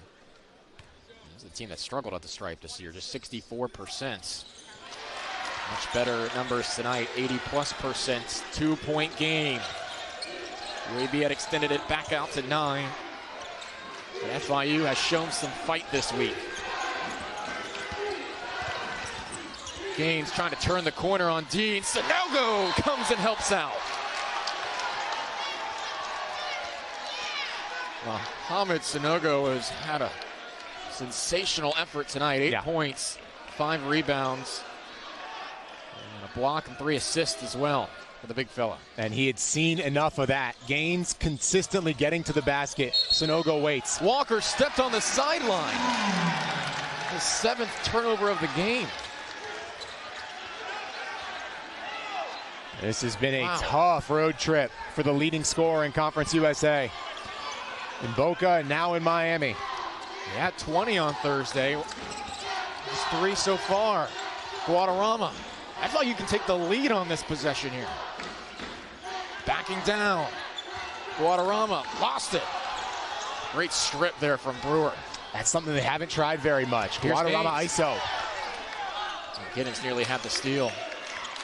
It's a team that struggled at the stripe this year, just 64%. Much better numbers tonight, 80+%, 2-point game. UAB had extended it back out to 9. But FIU has shown some fight this week. Gaines trying to turn the corner on Dean. Sanogo comes and helps out. Mohamed Sanogo has had a sensational effort tonight. 8 points, 5 rebounds, and a block and 3 assists as well for the big fella. And he had seen enough of that. Gaines consistently getting to the basket. Sanogo waits. Walker stepped on the sideline. His 7th turnover of the game. This has been a tough road trip for the leading scorer in Conference USA. In Boca and now in Miami. He had 20 on Thursday. Just 3 so far. Guadarrama. I thought you can take the lead on this possession here. Backing down. Guadarrama lost it. Great strip there from Brewer. That's something they haven't tried very much. Guadarrama ISO. Giddens nearly had the steal.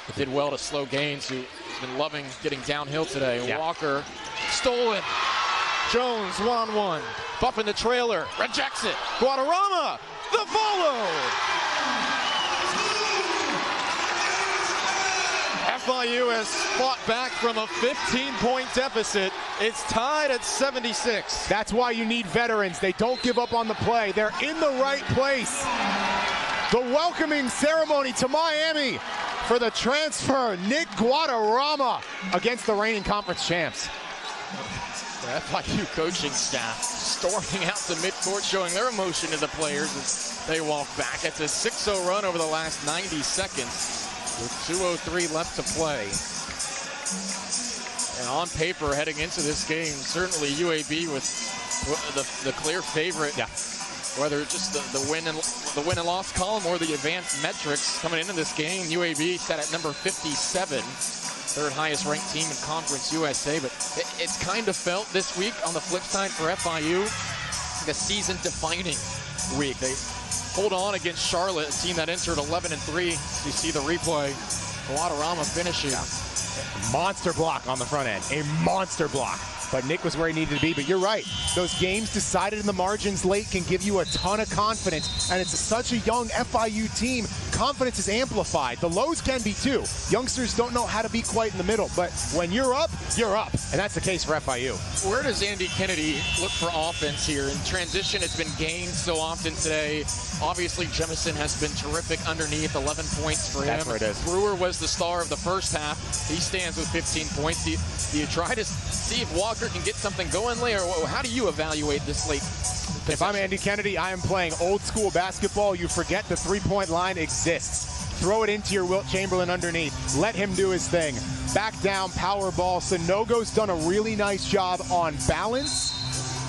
But did well to slow Gaines, who's been loving getting downhill today. Yeah. Walker stolen. Jones one-on-one. Buffing the trailer. Rejects it. Guadarrama. The follow. FIU has fought back from a 15-point deficit. It's tied at 76. That's why you need veterans. They don't give up on the play. They're in the right place. The welcoming ceremony to Miami for the transfer, Nick Guadarrama against the reigning conference champs. The FIU coaching staff storming out to midcourt, showing their emotion to the players as they walk back. It's a 6-0 run over the last 90 seconds with 2:03 left to play. And on paper, heading into this game, certainly UAB with the clear favorite. Yeah. Whether it's just the win and loss column or the advanced metrics coming into this game, UAB set at number 57, third highest ranked team in Conference USA. But it's kind of felt this week on the flip side for FIU, the season-defining week. They hold on against Charlotte, a team that entered 11-3. You see the replay. Guadarrama finishing. Monster block on the front end. A monster block. But Nick was where he needed to be. But you're right. Those games decided in the margins late can give you a ton of confidence. And it's such a young FIU team. Confidence is amplified. The lows can be too. Youngsters don't know how to be quite in the middle. But when you're up, you're up. And that's the case for FIU. Where does Andy Kennedy look for offense here? In transition, it's been gained so often today. Obviously, Jemison has been terrific underneath, 11 points for him. That's where it is. Brewer was the star of the first half. He stands with 15 points. Do you try to see if Walker can get something going later? Or how do you evaluate this late possession? If I'm Andy Kennedy, I am playing old school basketball. You forget the three-point line exists. Throw it into your Wilt Chamberlain underneath. Let him do his thing. Back down, power ball. Sanogo's done a really nice job on balance,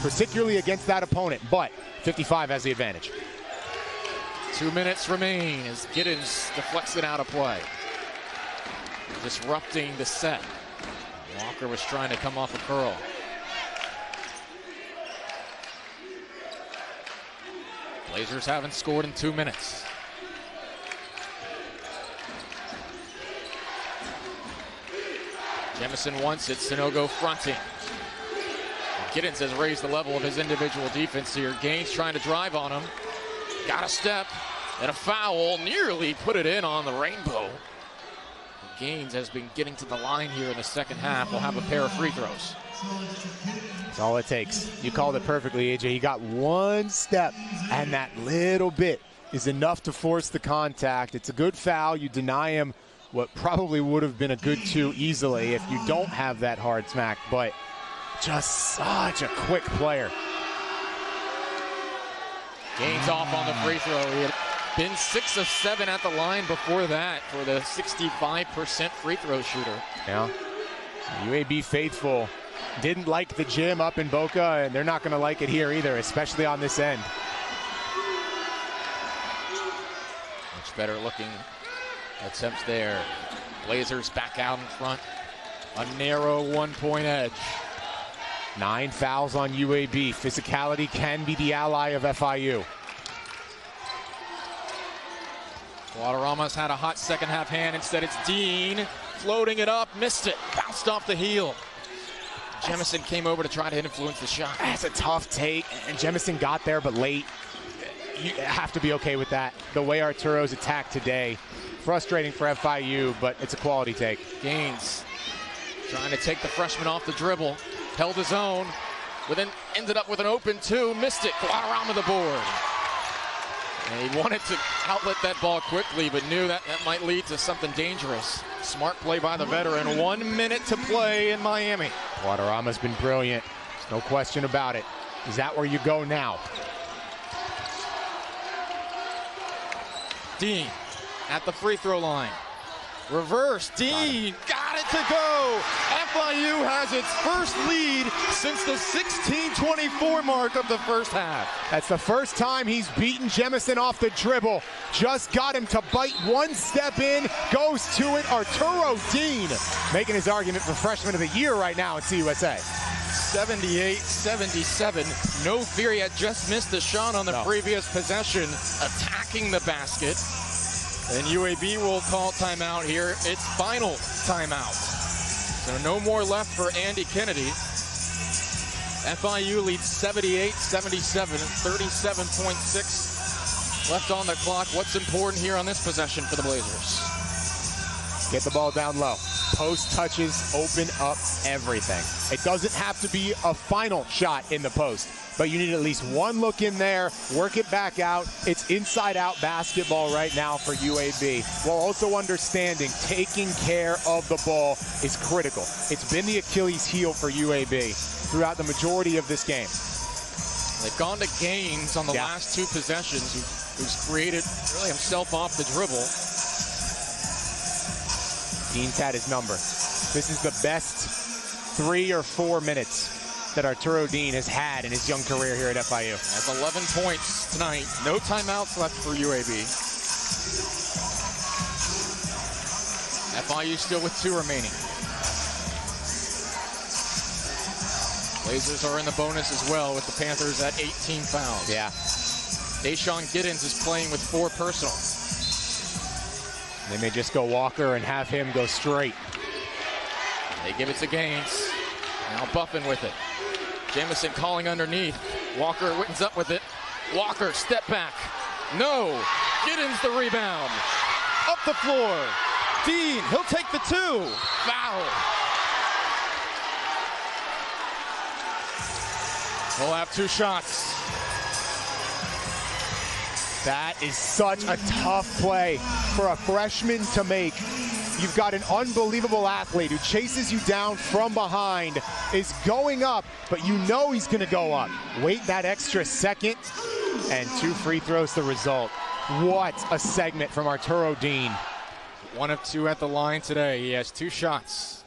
particularly against that opponent. But 55 has the advantage. 2 minutes remain as Giddens deflects it out of play. Disrupting the set. Walker was trying to come off a curl. Blazers haven't scored in 2 minutes. Jemison wants it, Sanogo fronting. Giddens has raised the level of his individual defense here. Gaines trying to drive on him. Got a step and a foul, nearly put it in on the rainbow. Gaines has been getting to the line here in the second half. We'll have a pair of free throws. That's all it takes. You called it perfectly, AJ. He got one step, and that little bit is enough to force the contact. It's a good foul. You deny him what probably would have been a good two easily if you don't have that hard smack, but just such a quick player. Gaines off on the free throw. He had been 6 of 7 at the line before that for the 65% free throw shooter. Yeah. UAB faithful didn't like the gym up in Boca, and they're not going to like it here either, especially on this end. Much better looking attempts there. Blazers back out in front. A narrow 1-point edge. 9 fouls on UAB. Physicality can be the ally of FIU. Guadarrama's had a hot second half hand. Instead, it's Dean floating it up, missed it, bounced off the heel. Jemison came over to try to influence the shot. That's a tough take, and Jemison got there, but late. You have to be okay with that. The way Arturo's attacked today, frustrating for FIU, but it's a quality take. Gaines trying to take the freshman off the dribble, held his own, but then ended up with an open two, missed it. Guadarrama the board. And he wanted to outlet that ball quickly, but knew that might lead to something dangerous. Smart play by the veteran. 1 minute to play in Miami. Guadarrama's been brilliant. There's no question about it. Is that where you go now? Dean at the free throw line. Reverse, Dean got it to go. FIU has its first lead since the 16:24 mark of the first half. That's the first time he's beaten Jemison off the dribble. Just got him to bite one step in, goes to it. Arturo Dean making his argument for freshman of the year right now at CUSA. 78-77. No fear, he had just missed the shot on the previous possession, attacking the basket. And UAB will call timeout here. It's final timeout. So no more left for Andy Kennedy. FIU leads 78-77, 37.6 left on the clock. What's important here on this possession for the Blazers? Get the ball down low. Post touches open up everything. It doesn't have to be a final shot in the post, but you need at least one look in there, work it back out. It's inside-out basketball right now for UAB, while also understanding taking care of the ball is critical. It's been the Achilles heel for UAB throughout the majority of this game. They've gone to Gaines on the last two possessions, who's created really himself off the dribble. Dean's had his number. This is the best 3 or 4 minutes that Arturo Dean has had in his young career here at FIU. That's 11 points tonight. No timeouts left for UAB. FIU still with 2 remaining. Blazers are in the bonus as well with the Panthers at 18 fouls. Yeah. Deshaun Giddens is playing with 4 personals. They may just go Walker and have him go straight. They give it to Gaines. Now Buffin with it. Jemison calling underneath. Walker Witten's up with it. Walker, step back. No. Giddens the rebound. Up the floor. Dean, he'll take the 2. Foul. He'll have 2 shots. That is such a tough play for a freshman to make. You've got an unbelievable athlete who chases you down from behind, is going up, but you know he's going to go up. Wait that extra second, and 2 free throws the result. What a segment from Arturo Dean. 1 of 2 at the line today. He has 2 shots.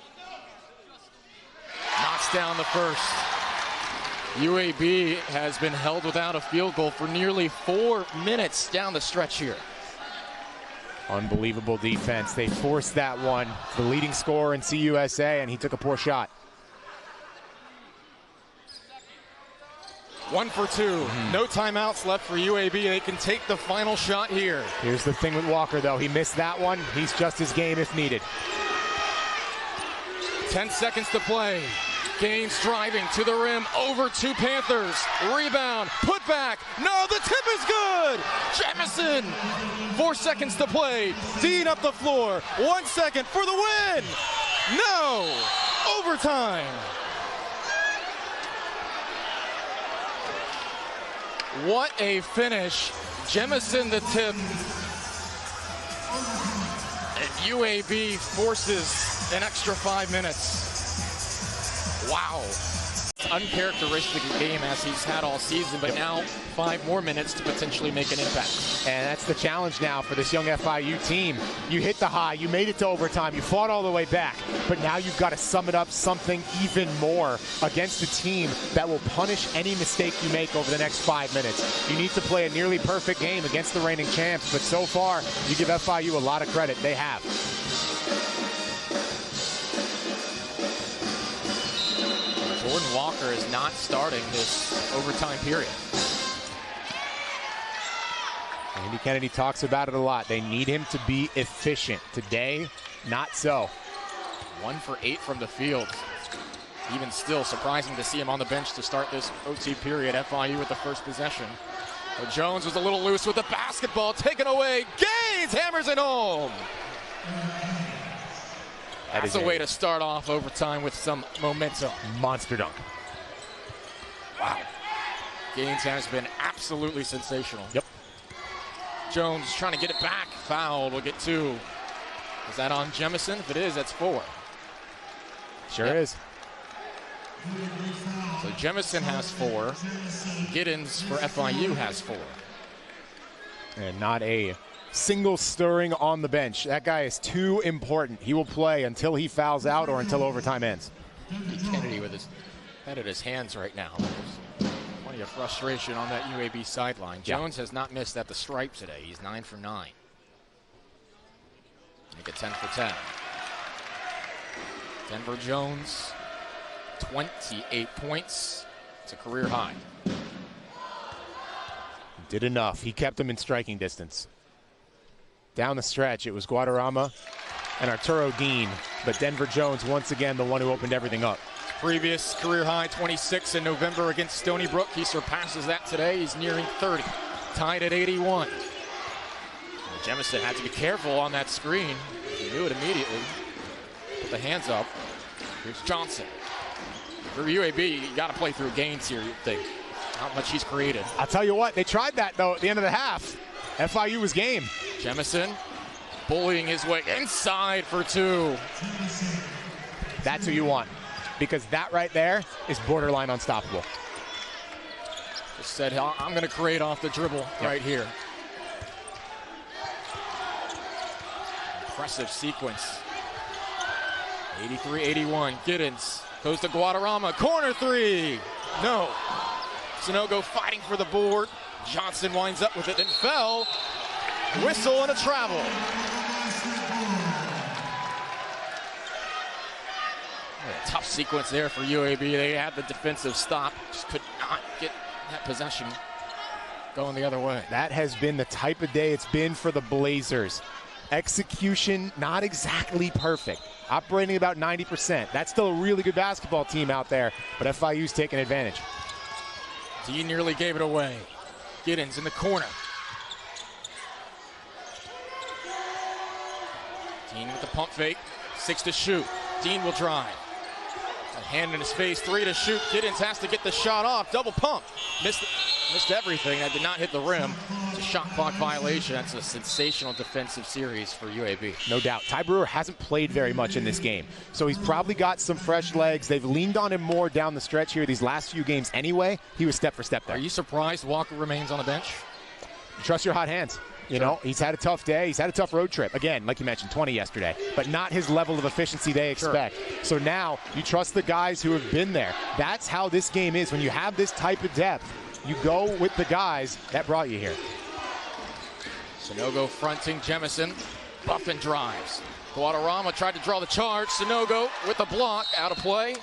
Knocks down the first. UAB has been held without a field goal for nearly 4 minutes down the stretch here. Unbelievable defense. They forced that one. The leading scorer in CUSA, and he took a poor shot. 1 for 2. No timeouts left for UAB. They can take the final shot here. Here's the thing with Walker, though. He missed that one. He's just his game if needed. 10 seconds to play. Gaines driving to the rim, over 2 Panthers. Rebound, put back. No, the tip is good. Jemison. 4 seconds to play. Dean up the floor. 1 second for the win. No. Overtime. What a finish. Jemison the tip. And UAB forces an extra 5 minutes. Wow. Uncharacteristic game as he's had all season, but now 5 more minutes to potentially make an impact. And that's the challenge now for this young FIU team. You hit the high, you made it to overtime, you fought all the way back, but now you've got to sum it up something even more against a team that will punish any mistake you make over the next 5 minutes. You need to play a nearly perfect game against the reigning champs, but so far, you give FIU a lot of credit. They have. Jordan Walker is not starting this overtime period. Andy Kennedy talks about it a lot. They need him to be efficient. Today, not so. 1 for 8 from the field. Even still, surprising to see him on the bench to start this OT period. FIU with the first possession. But Jones was a little loose with the basketball taken away. Gaines hammers it home. That's a way to start off overtime with some momentum. Monster dunk. Wow. Gaines has been absolutely sensational. Yep. Jones trying to get it back. Foul. We'll get 2. Is that on Jemison? If it is, that's 4. Sure is. So Jemison has 4. Giddens for FIU has 4. And not a single stirring on the bench. That guy is too important. He will play until he fouls out or until overtime ends. Kennedy with his head at his hands right now. There's plenty of frustration on that UAB sideline. Jones has not missed at the stripe today. He's 9 for 9. Make it 10 for 10. Denver Jones, 28 points. It's a career high. Did enough. He kept him in striking distance. Down the stretch, it was Guadarrama and Arturo Dean, but Denver Jones once again the one who opened everything up. Previous career high 26 in November against Stony Brook. He surpasses that today. He's nearing 30, tied at 81. Jemison had to be careful on that screen. He knew it immediately. Put the hands up. Here's Johnson. For UAB, you got to play through Gaines here, you'd think. How much he's created. I'll tell you what, they tried that though at the end of the half. FIU was game. Jemison bullying his way inside for 2. That's who you want, because that right there is borderline unstoppable. Just said, I'm going to create off the dribble right here. Impressive sequence. 83-81, Giddens Goes to Guadarrama. Corner three. No. Sanogo fighting for the board. Johnson winds up with it and fell. Whistle and a travel. A tough sequence there for UAB. They had the defensive stop. Just could not get that possession going the other way. That has been the type of day it's been for the Blazers. Execution not exactly perfect. Operating about 90%. That's still a really good basketball team out there, but FIU's taking advantage. Dean nearly gave it away. Giddens in the corner. Dean with the pump fake. 6 to shoot. Dean will drive. A hand in his face. 3 to shoot. Giddens has to get the shot off. Double pump. Missed everything. That did not hit the rim. It's a shot clock violation. That's a sensational defensive series for UAB. No doubt. Ty Brewer hasn't played very much in this game, so he's probably got some fresh legs. They've leaned on him more down the stretch here these last few games anyway. He was step for step there. Are you surprised Walker remains on the bench? Trust your hot hands. You know, he's had a tough day. He's had a tough road trip. Again, like you mentioned, 20 yesterday, but not his level of efficiency they expect. Sure. So now you trust the guys who have been there. That's how this game is. When you have this type of depth, you go with the guys that brought you here. Sanogo fronting Jemison. Buffin drives. Guadarrama tried to draw the charge. Sanogo with the block. Out of play.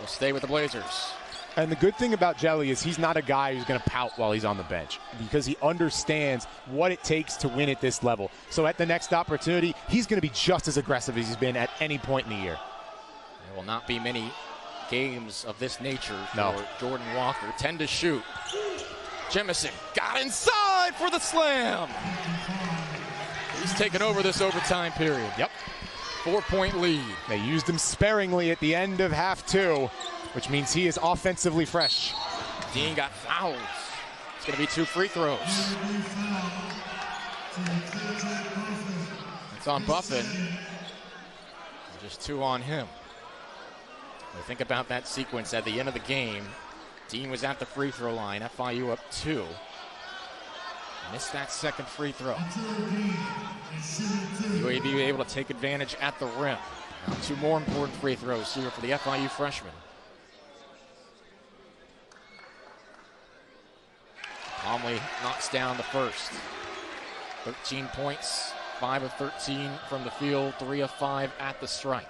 Will stay with the Blazers. And the good thing about Jelly is he's not a guy who's going to pout while he's on the bench because he understands what it takes to win at this level. So at the next opportunity, he's going to be just as aggressive as he's been at any point in the year. There will not be many games of this nature for Jordan Walker. 10 to shoot. Jemison got inside for the slam. He's taken over this overtime period. Yep. 4-point lead. They used him sparingly at the end of half 2. Which means he is offensively fresh. Dean got fouled. It's going to be 2 free throws. It's on Buffin. Just 2 on him. When you think about that sequence at the end of the game, Dean was at the free throw line. FIU up 2. Missed that second free throw. UAB able to take advantage at the rim. Now 2 more important free throws here for the FIU freshman. Plumlee knocks down the first. 13 points, 5 of 13 from the field, 3 of 5 at the stripe.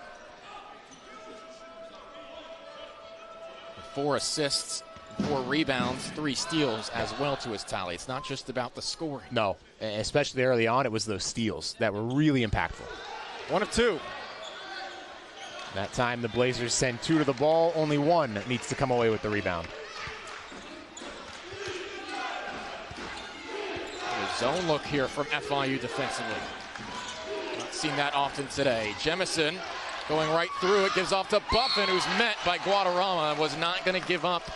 4 assists, 4 rebounds, 3 steals as well to his tally. It's not just about the scoring. No, especially early on, it was those steals that were really impactful. 1 of 2. That time the Blazers send 2 to the ball, only 1 needs to come away with the rebound. Zone look here from FIU defensively. Not seen that often today. Jemison going right through it, gives off to Buffin, who's met by Guadarrama. Was not going to give up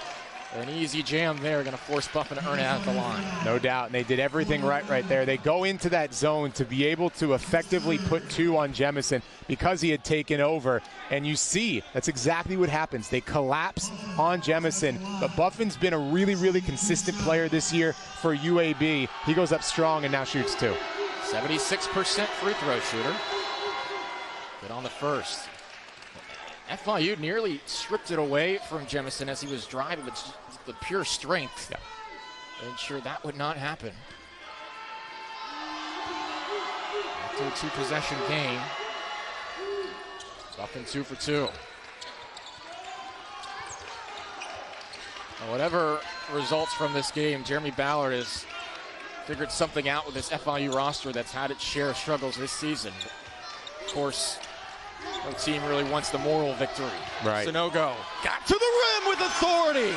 an easy jam there. Going to force Buffin to earn it at the line. No doubt, and they did everything right there. They go into that zone to be able to effectively put 2 on Jemison because he had taken over. And you see, that's exactly what happens. They collapse on Jemison, but Buffin's been a really, really consistent player this year for UAB. He goes up strong and now shoots 2. 76% free throw shooter. Good on the first. FIU nearly stripped it away from Jemison as he was driving, but the pure strength ensured that would not happen. After a 2-possession game, Buffin 2 for 2. Now, whatever results from this game, Jeremy Ballard has figured something out with this FIU roster that's had its share of struggles this season. Of course, no team really wants the moral victory. Right. Sanogo got to the rim with authority.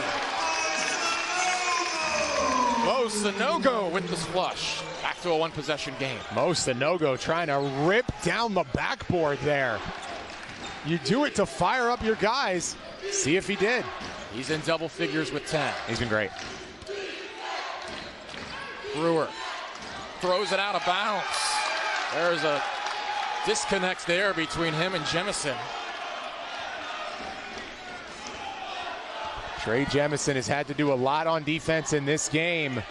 Mo Sanogo with the flush. Back to a 1-possession game. Mo Sanogo trying to rip down the backboard there. You do it to fire up your guys. See if he did. He's in double figures with 10. He's been great. Brewer throws it out of bounds. There's a disconnect there between him and Jemison. Trey Jemison has had to do a lot on defense in this game.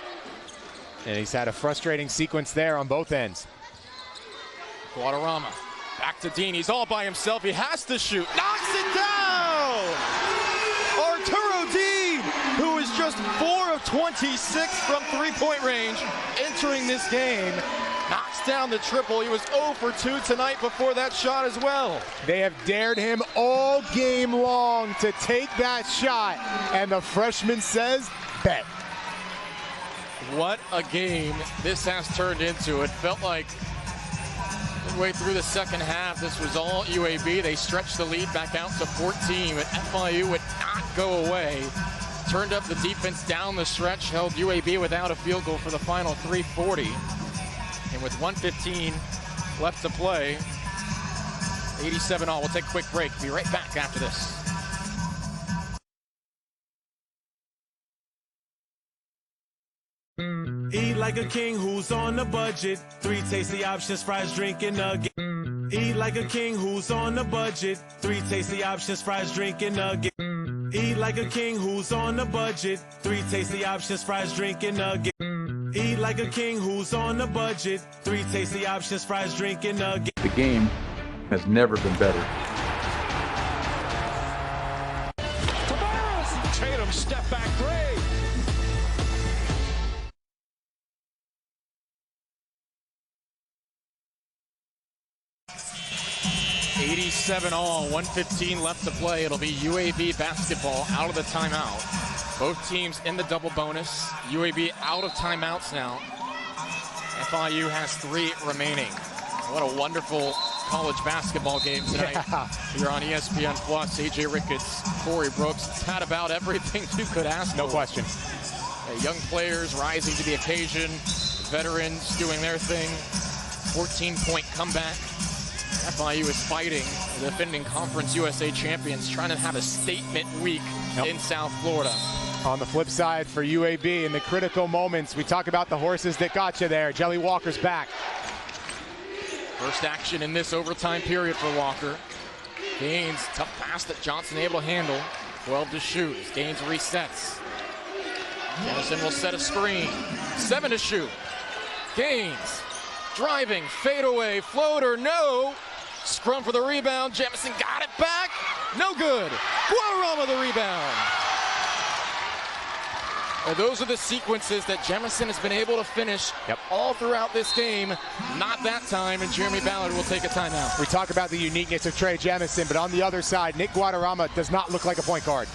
And he's had a frustrating sequence there on both ends. Guadarrama back to Dean. He's all by himself. He has to shoot. Knocks it down! just 4 of 26 from three-point range entering this game. Knocks down the triple. He was 0 for 2 tonight before that shot as well. They have dared him all game long to take that shot, and the freshman says, bet. What a game this has turned into. It felt like midway through the second half, this was all UAB. They stretched the lead back out to 14, but FIU would not go away. Turned up the defense down the stretch, held UAB without a field goal for the final 3:40. And with 1:15 left to play, 87 all. We'll take a quick break. Be right back after this. Eat like a king who's on a budget. 3 tasty options, fries, drink, and nugget. Eat like a king who's on a budget. 3 tasty options, fries, drink, and nugget. Eat like a king who's on a budget. 3 tasty options, fries, drink, and nugget. Eat like a king who's on a budget. 3 tasty options, fries, drink, and nugget. The game has never been better. Tatum, step back three. 87 all, 1:15 left to play. It'll be UAB basketball out of the timeout. Both teams in the double bonus. UAB out of timeouts now. FIU has 3 remaining. What a wonderful college basketball game tonight. Yeah. Here on ESPN Plus, AJ Ricketts, Corey Brooks. It's had about everything you could ask. No question. Young players rising to the occasion. Veterans doing their thing. 14-point comeback. FIU is fighting the defending Conference USA champions, trying to have a statement week in South Florida. On the flip side for UAB, in the critical moments, we talk about the horses that got you there. Jelly Walker's back. First action in this overtime period for Walker. Gaines, tough pass that Johnson able to handle. 12 to shoot. As Gaines resets. Jemison will set a screen. 7 to shoot. Gaines driving, fadeaway, floater, no. Scrum for the rebound. Jemison got it back. No good. Guarama the rebound. And those are the sequences that Jemison has been able to finish all throughout this game. Not that time, and Jeremy Ballard will take a timeout. We talk about the uniqueness of Trey Jemison, but on the other side, Nick Guarama does not look like a point guard.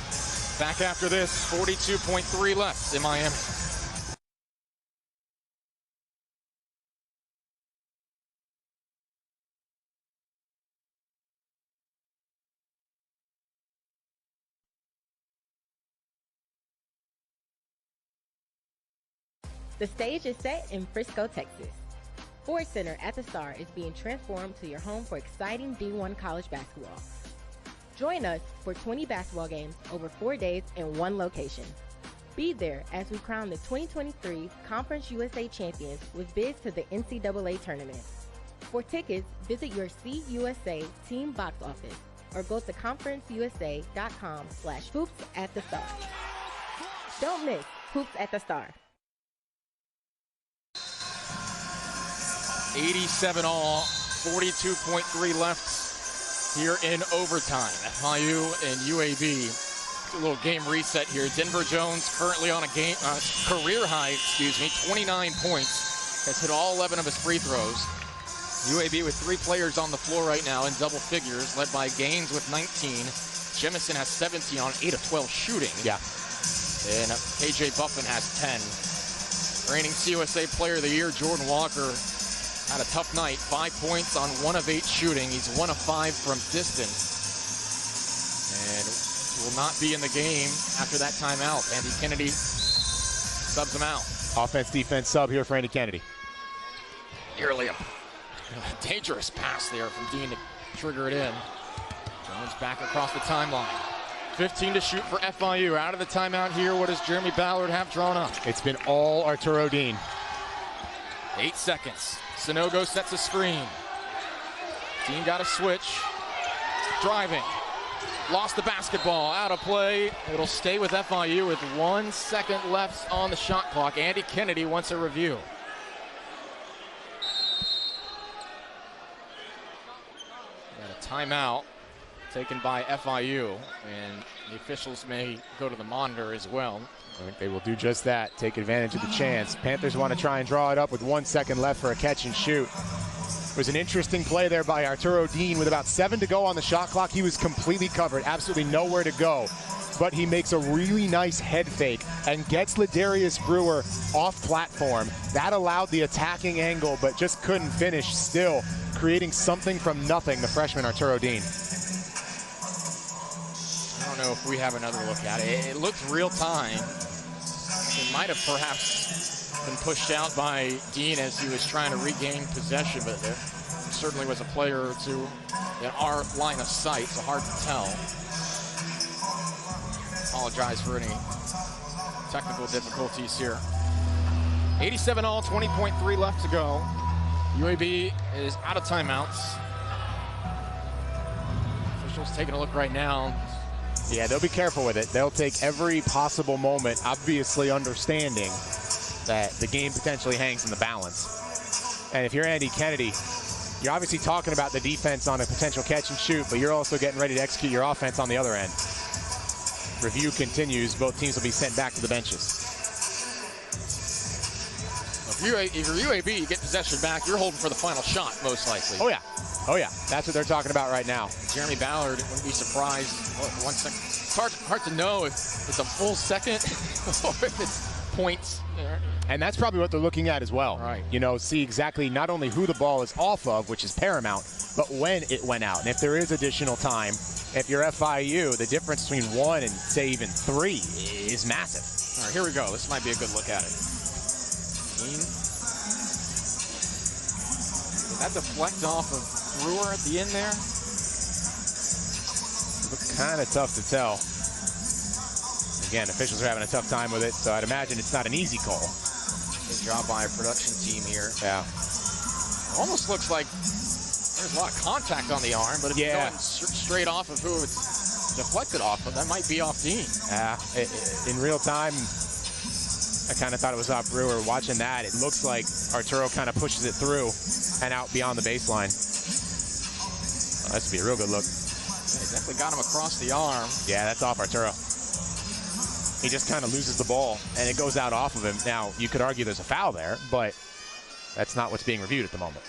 Back after this, 42.3 left in Miami. The stage is set in Frisco, Texas. Ford Center at the Star is being transformed to your home for exciting D1 college basketball. Join us for 20 basketball games over 4 days in one location. Be there as we crown the 2023 Conference USA champions with bids to the NCAA tournament. For tickets, visit your CUSA team box office or go to conferenceusa.com/hoops-at-the-star. Don't miss Hoops at the Star. 87 all, 42.3 left here in overtime. FIU and UAB. A little game reset here. Denver Jones currently on a career high, 29 points. Has hit all 11 of his free throws. UAB with 3 players on the floor right now in double figures, led by Gaines with 19. Jemison has 17 on 8 of 12 shooting. Yeah. And KJ Buffin has 10. Reigning CUSA Player of the Year, Jordan Walker, had a tough night. 5 points on 1 of 8 shooting. He's 1 of 5 from distance. And will not be in the game after that timeout. Andy Kennedy subs him out. Offense, defense sub here for Andy Kennedy. Nearly a dangerous pass there from Dean to trigger it in. Jones back across the timeline. 15 to shoot for FIU. Out of the timeout here, what does Jeremy Ballard have drawn up? It's been all Arturo Dean. 8 seconds. Sanogo sets a screen. Dean got a switch. Driving. Lost the basketball. Out of play. It'll stay with FIU with 1 second left on the shot clock. Andy Kennedy wants a review. Got a timeout. taken by FIU, and the officials may go to the monitor as well. I think they will do just that, take advantage of the chance. Panthers want to try and draw it up with 1 second left for a catch and shoot. It was an interesting play there by Arturo Dean with about 7 to go on the shot clock. He was completely covered, absolutely nowhere to go. But he makes a really nice head fake and gets Ladarius Brewer off platform. That allowed the attacking angle, but just couldn't finish, still creating something from nothing, the freshman Arturo Dean. I don't know if we have another look at it. It looks real time. It might have perhaps been pushed out by Dean as he was trying to regain possession, but there certainly was a player or two in our line of sight, so hard to tell. Apologize for any technical difficulties here. 87 all, 20.3 left to go. UAB is out of timeouts. Officials taking a look right now. Yeah, they'll be careful with it. They'll take every possible moment, obviously understanding that the game potentially hangs in the balance. And if you're Andy Kennedy, you're obviously talking about the defense on a potential catch and shoot, but you're also getting ready to execute your offense on the other end. Review continues. Both teams will be sent back to the benches. If you're UAB, you get possession back, you're holding for the final shot, most likely. Oh, yeah. Oh, yeah. That's what they're talking about right now. Jeremy Ballard wouldn't be surprised. 1 second. It's hard to know if it's a full second or if it's points. And that's probably what they're looking at as well. Right. You know, see exactly not only who the ball is off of, which is paramount, but when it went out. And if there is additional time, if you're FIU, the difference between 1 and, say, even 3 is massive. All right, here we go. This might be a good look at it. Did that deflect off of Brewer at the end there? Kind of tough to tell. Again, officials are having a tough time with it, so I'd imagine it's not an easy call. Good job by our production team here. Yeah. Almost looks like there's a lot of contact on the arm, but if you're going straight off of who it's deflected off of, that might be off Dean. Yeah, in real time, I kind of thought it was off Brewer. Watching that, it looks like Arturo kind of pushes it through and out beyond the baseline. Oh, this would be a real good look. Yeah, definitely got him across the arm. Yeah, that's off Arturo. He just kind of loses the ball, and it goes out off of him. Now, you could argue there's a foul there, but that's not what's being reviewed at the moment.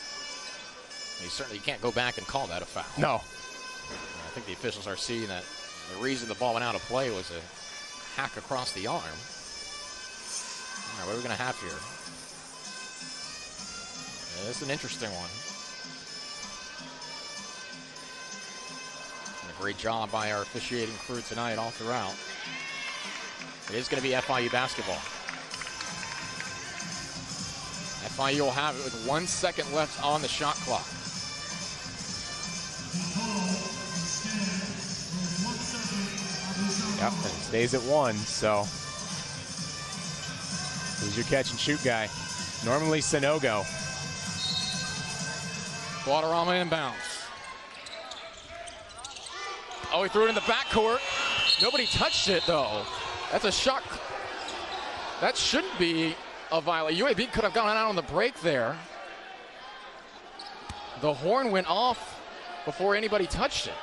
You can't go back and call that a foul. No. I think the officials are seeing that the reason the ball went out of play was a hack across the arm. All right, what are we going to have here? Yeah, this is an interesting one. And a great job by our officiating crew tonight all throughout. It is going to be FIU basketball. FIU will have it with 1 second left on the shot clock. Yep, and it stays at 1, so who's your catch and shoot guy? Normally Sanogo. Guadarrama inbounds. Oh, he threw it in the backcourt. Nobody touched it, though. That's a shot. That shouldn't be a violation. UAB could have gone out on the break there. The horn went off before anybody touched it.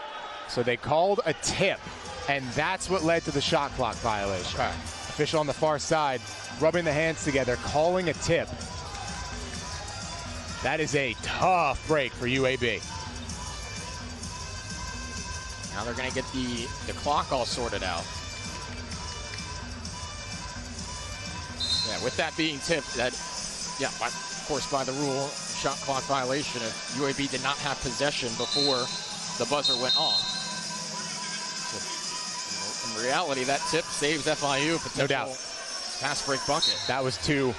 So they called a tip, and that's what led to the shot clock violation. Okay. Official on the far side, rubbing the hands together, calling a tip. That is a tough break for UAB. Now they're going to get the clock all sorted out. Yeah, with that being tipped, that, yeah, of course, by the rule, shot clock violation if UAB did not have possession before the buzzer went off. So, in reality, that tip saves FIU potential no doubt pass break bucket. That was 2,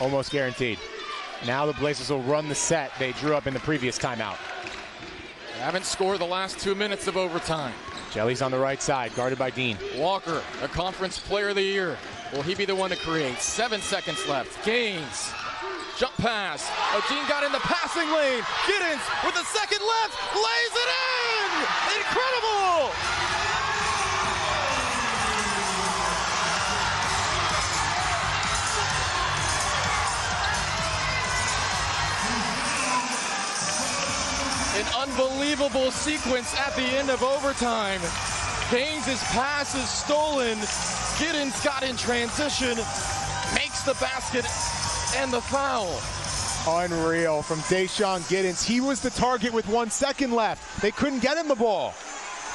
almost guaranteed. Now the Blazers will run the set they drew up in the previous timeout. They haven't scored the last 2 minutes of overtime. Jelly's on the right side, guarded by Dean. Walker, a conference player of the year. Will he be the one to create? 7 seconds left. Gaines. Jump pass. Dean got in the passing lane. Giddens with a second left. Lays it in! Incredible! An unbelievable sequence at the end of overtime. Gaines' pass is stolen. Giddens got in transition, makes the basket and the foul. Unreal from Deshaun Giddens. He was the target with 1 second left. They couldn't get him the ball,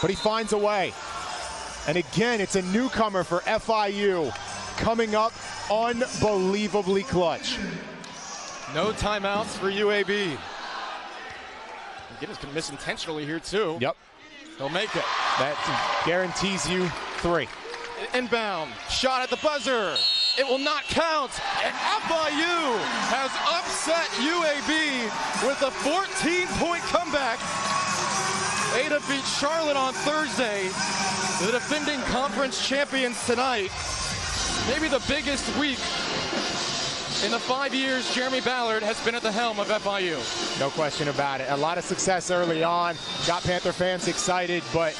but he finds a way. And again, it's a newcomer for FIU coming up unbelievably clutch. No timeouts for UAB. Giddens can miss intentionally here too. Yep. He'll make it. That guarantees you 3. Inbound, shot at the buzzer. It will not count. And FIU has upset UAB with a 14-point comeback. They defeat Charlotte on Thursday. The defending conference champions tonight. Maybe the biggest week in the 5 years Jeremy Ballard has been at the helm of FIU. No question about it. A lot of success early on. Got Panther fans excited, but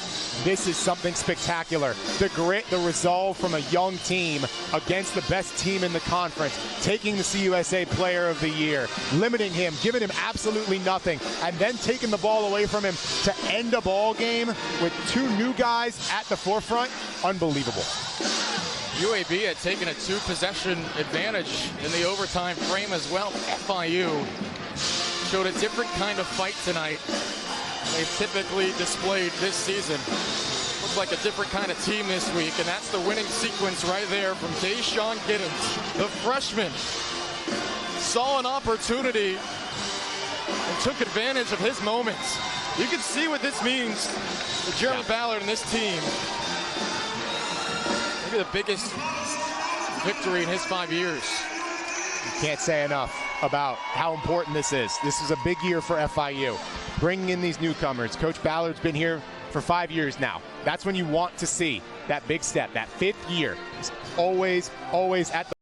this is something spectacular. The grit, the resolve from a young team against the best team in the conference, taking the CUSA Player of the Year, limiting him, giving him absolutely nothing, and then taking the ball away from him to end a ball game with 2 new guys at the forefront. Unbelievable. UAB had taken a 2-possession advantage in the overtime frame as well. FIU showed a different kind of fight tonight than they've typically displayed this season. Looks like a different kind of team this week, and that's the winning sequence right there from Deshaun Giddens. The freshman saw an opportunity and took advantage of his moments. You can see what this means for Jeremy Ballard and this team. Maybe the biggest victory in his 5 years. You can't say enough about how important this is. This is a big year for FIU. Bringing in these newcomers. Coach Ballard's been here for 5 years now. That's when you want to see that big step. That 5th year is always at the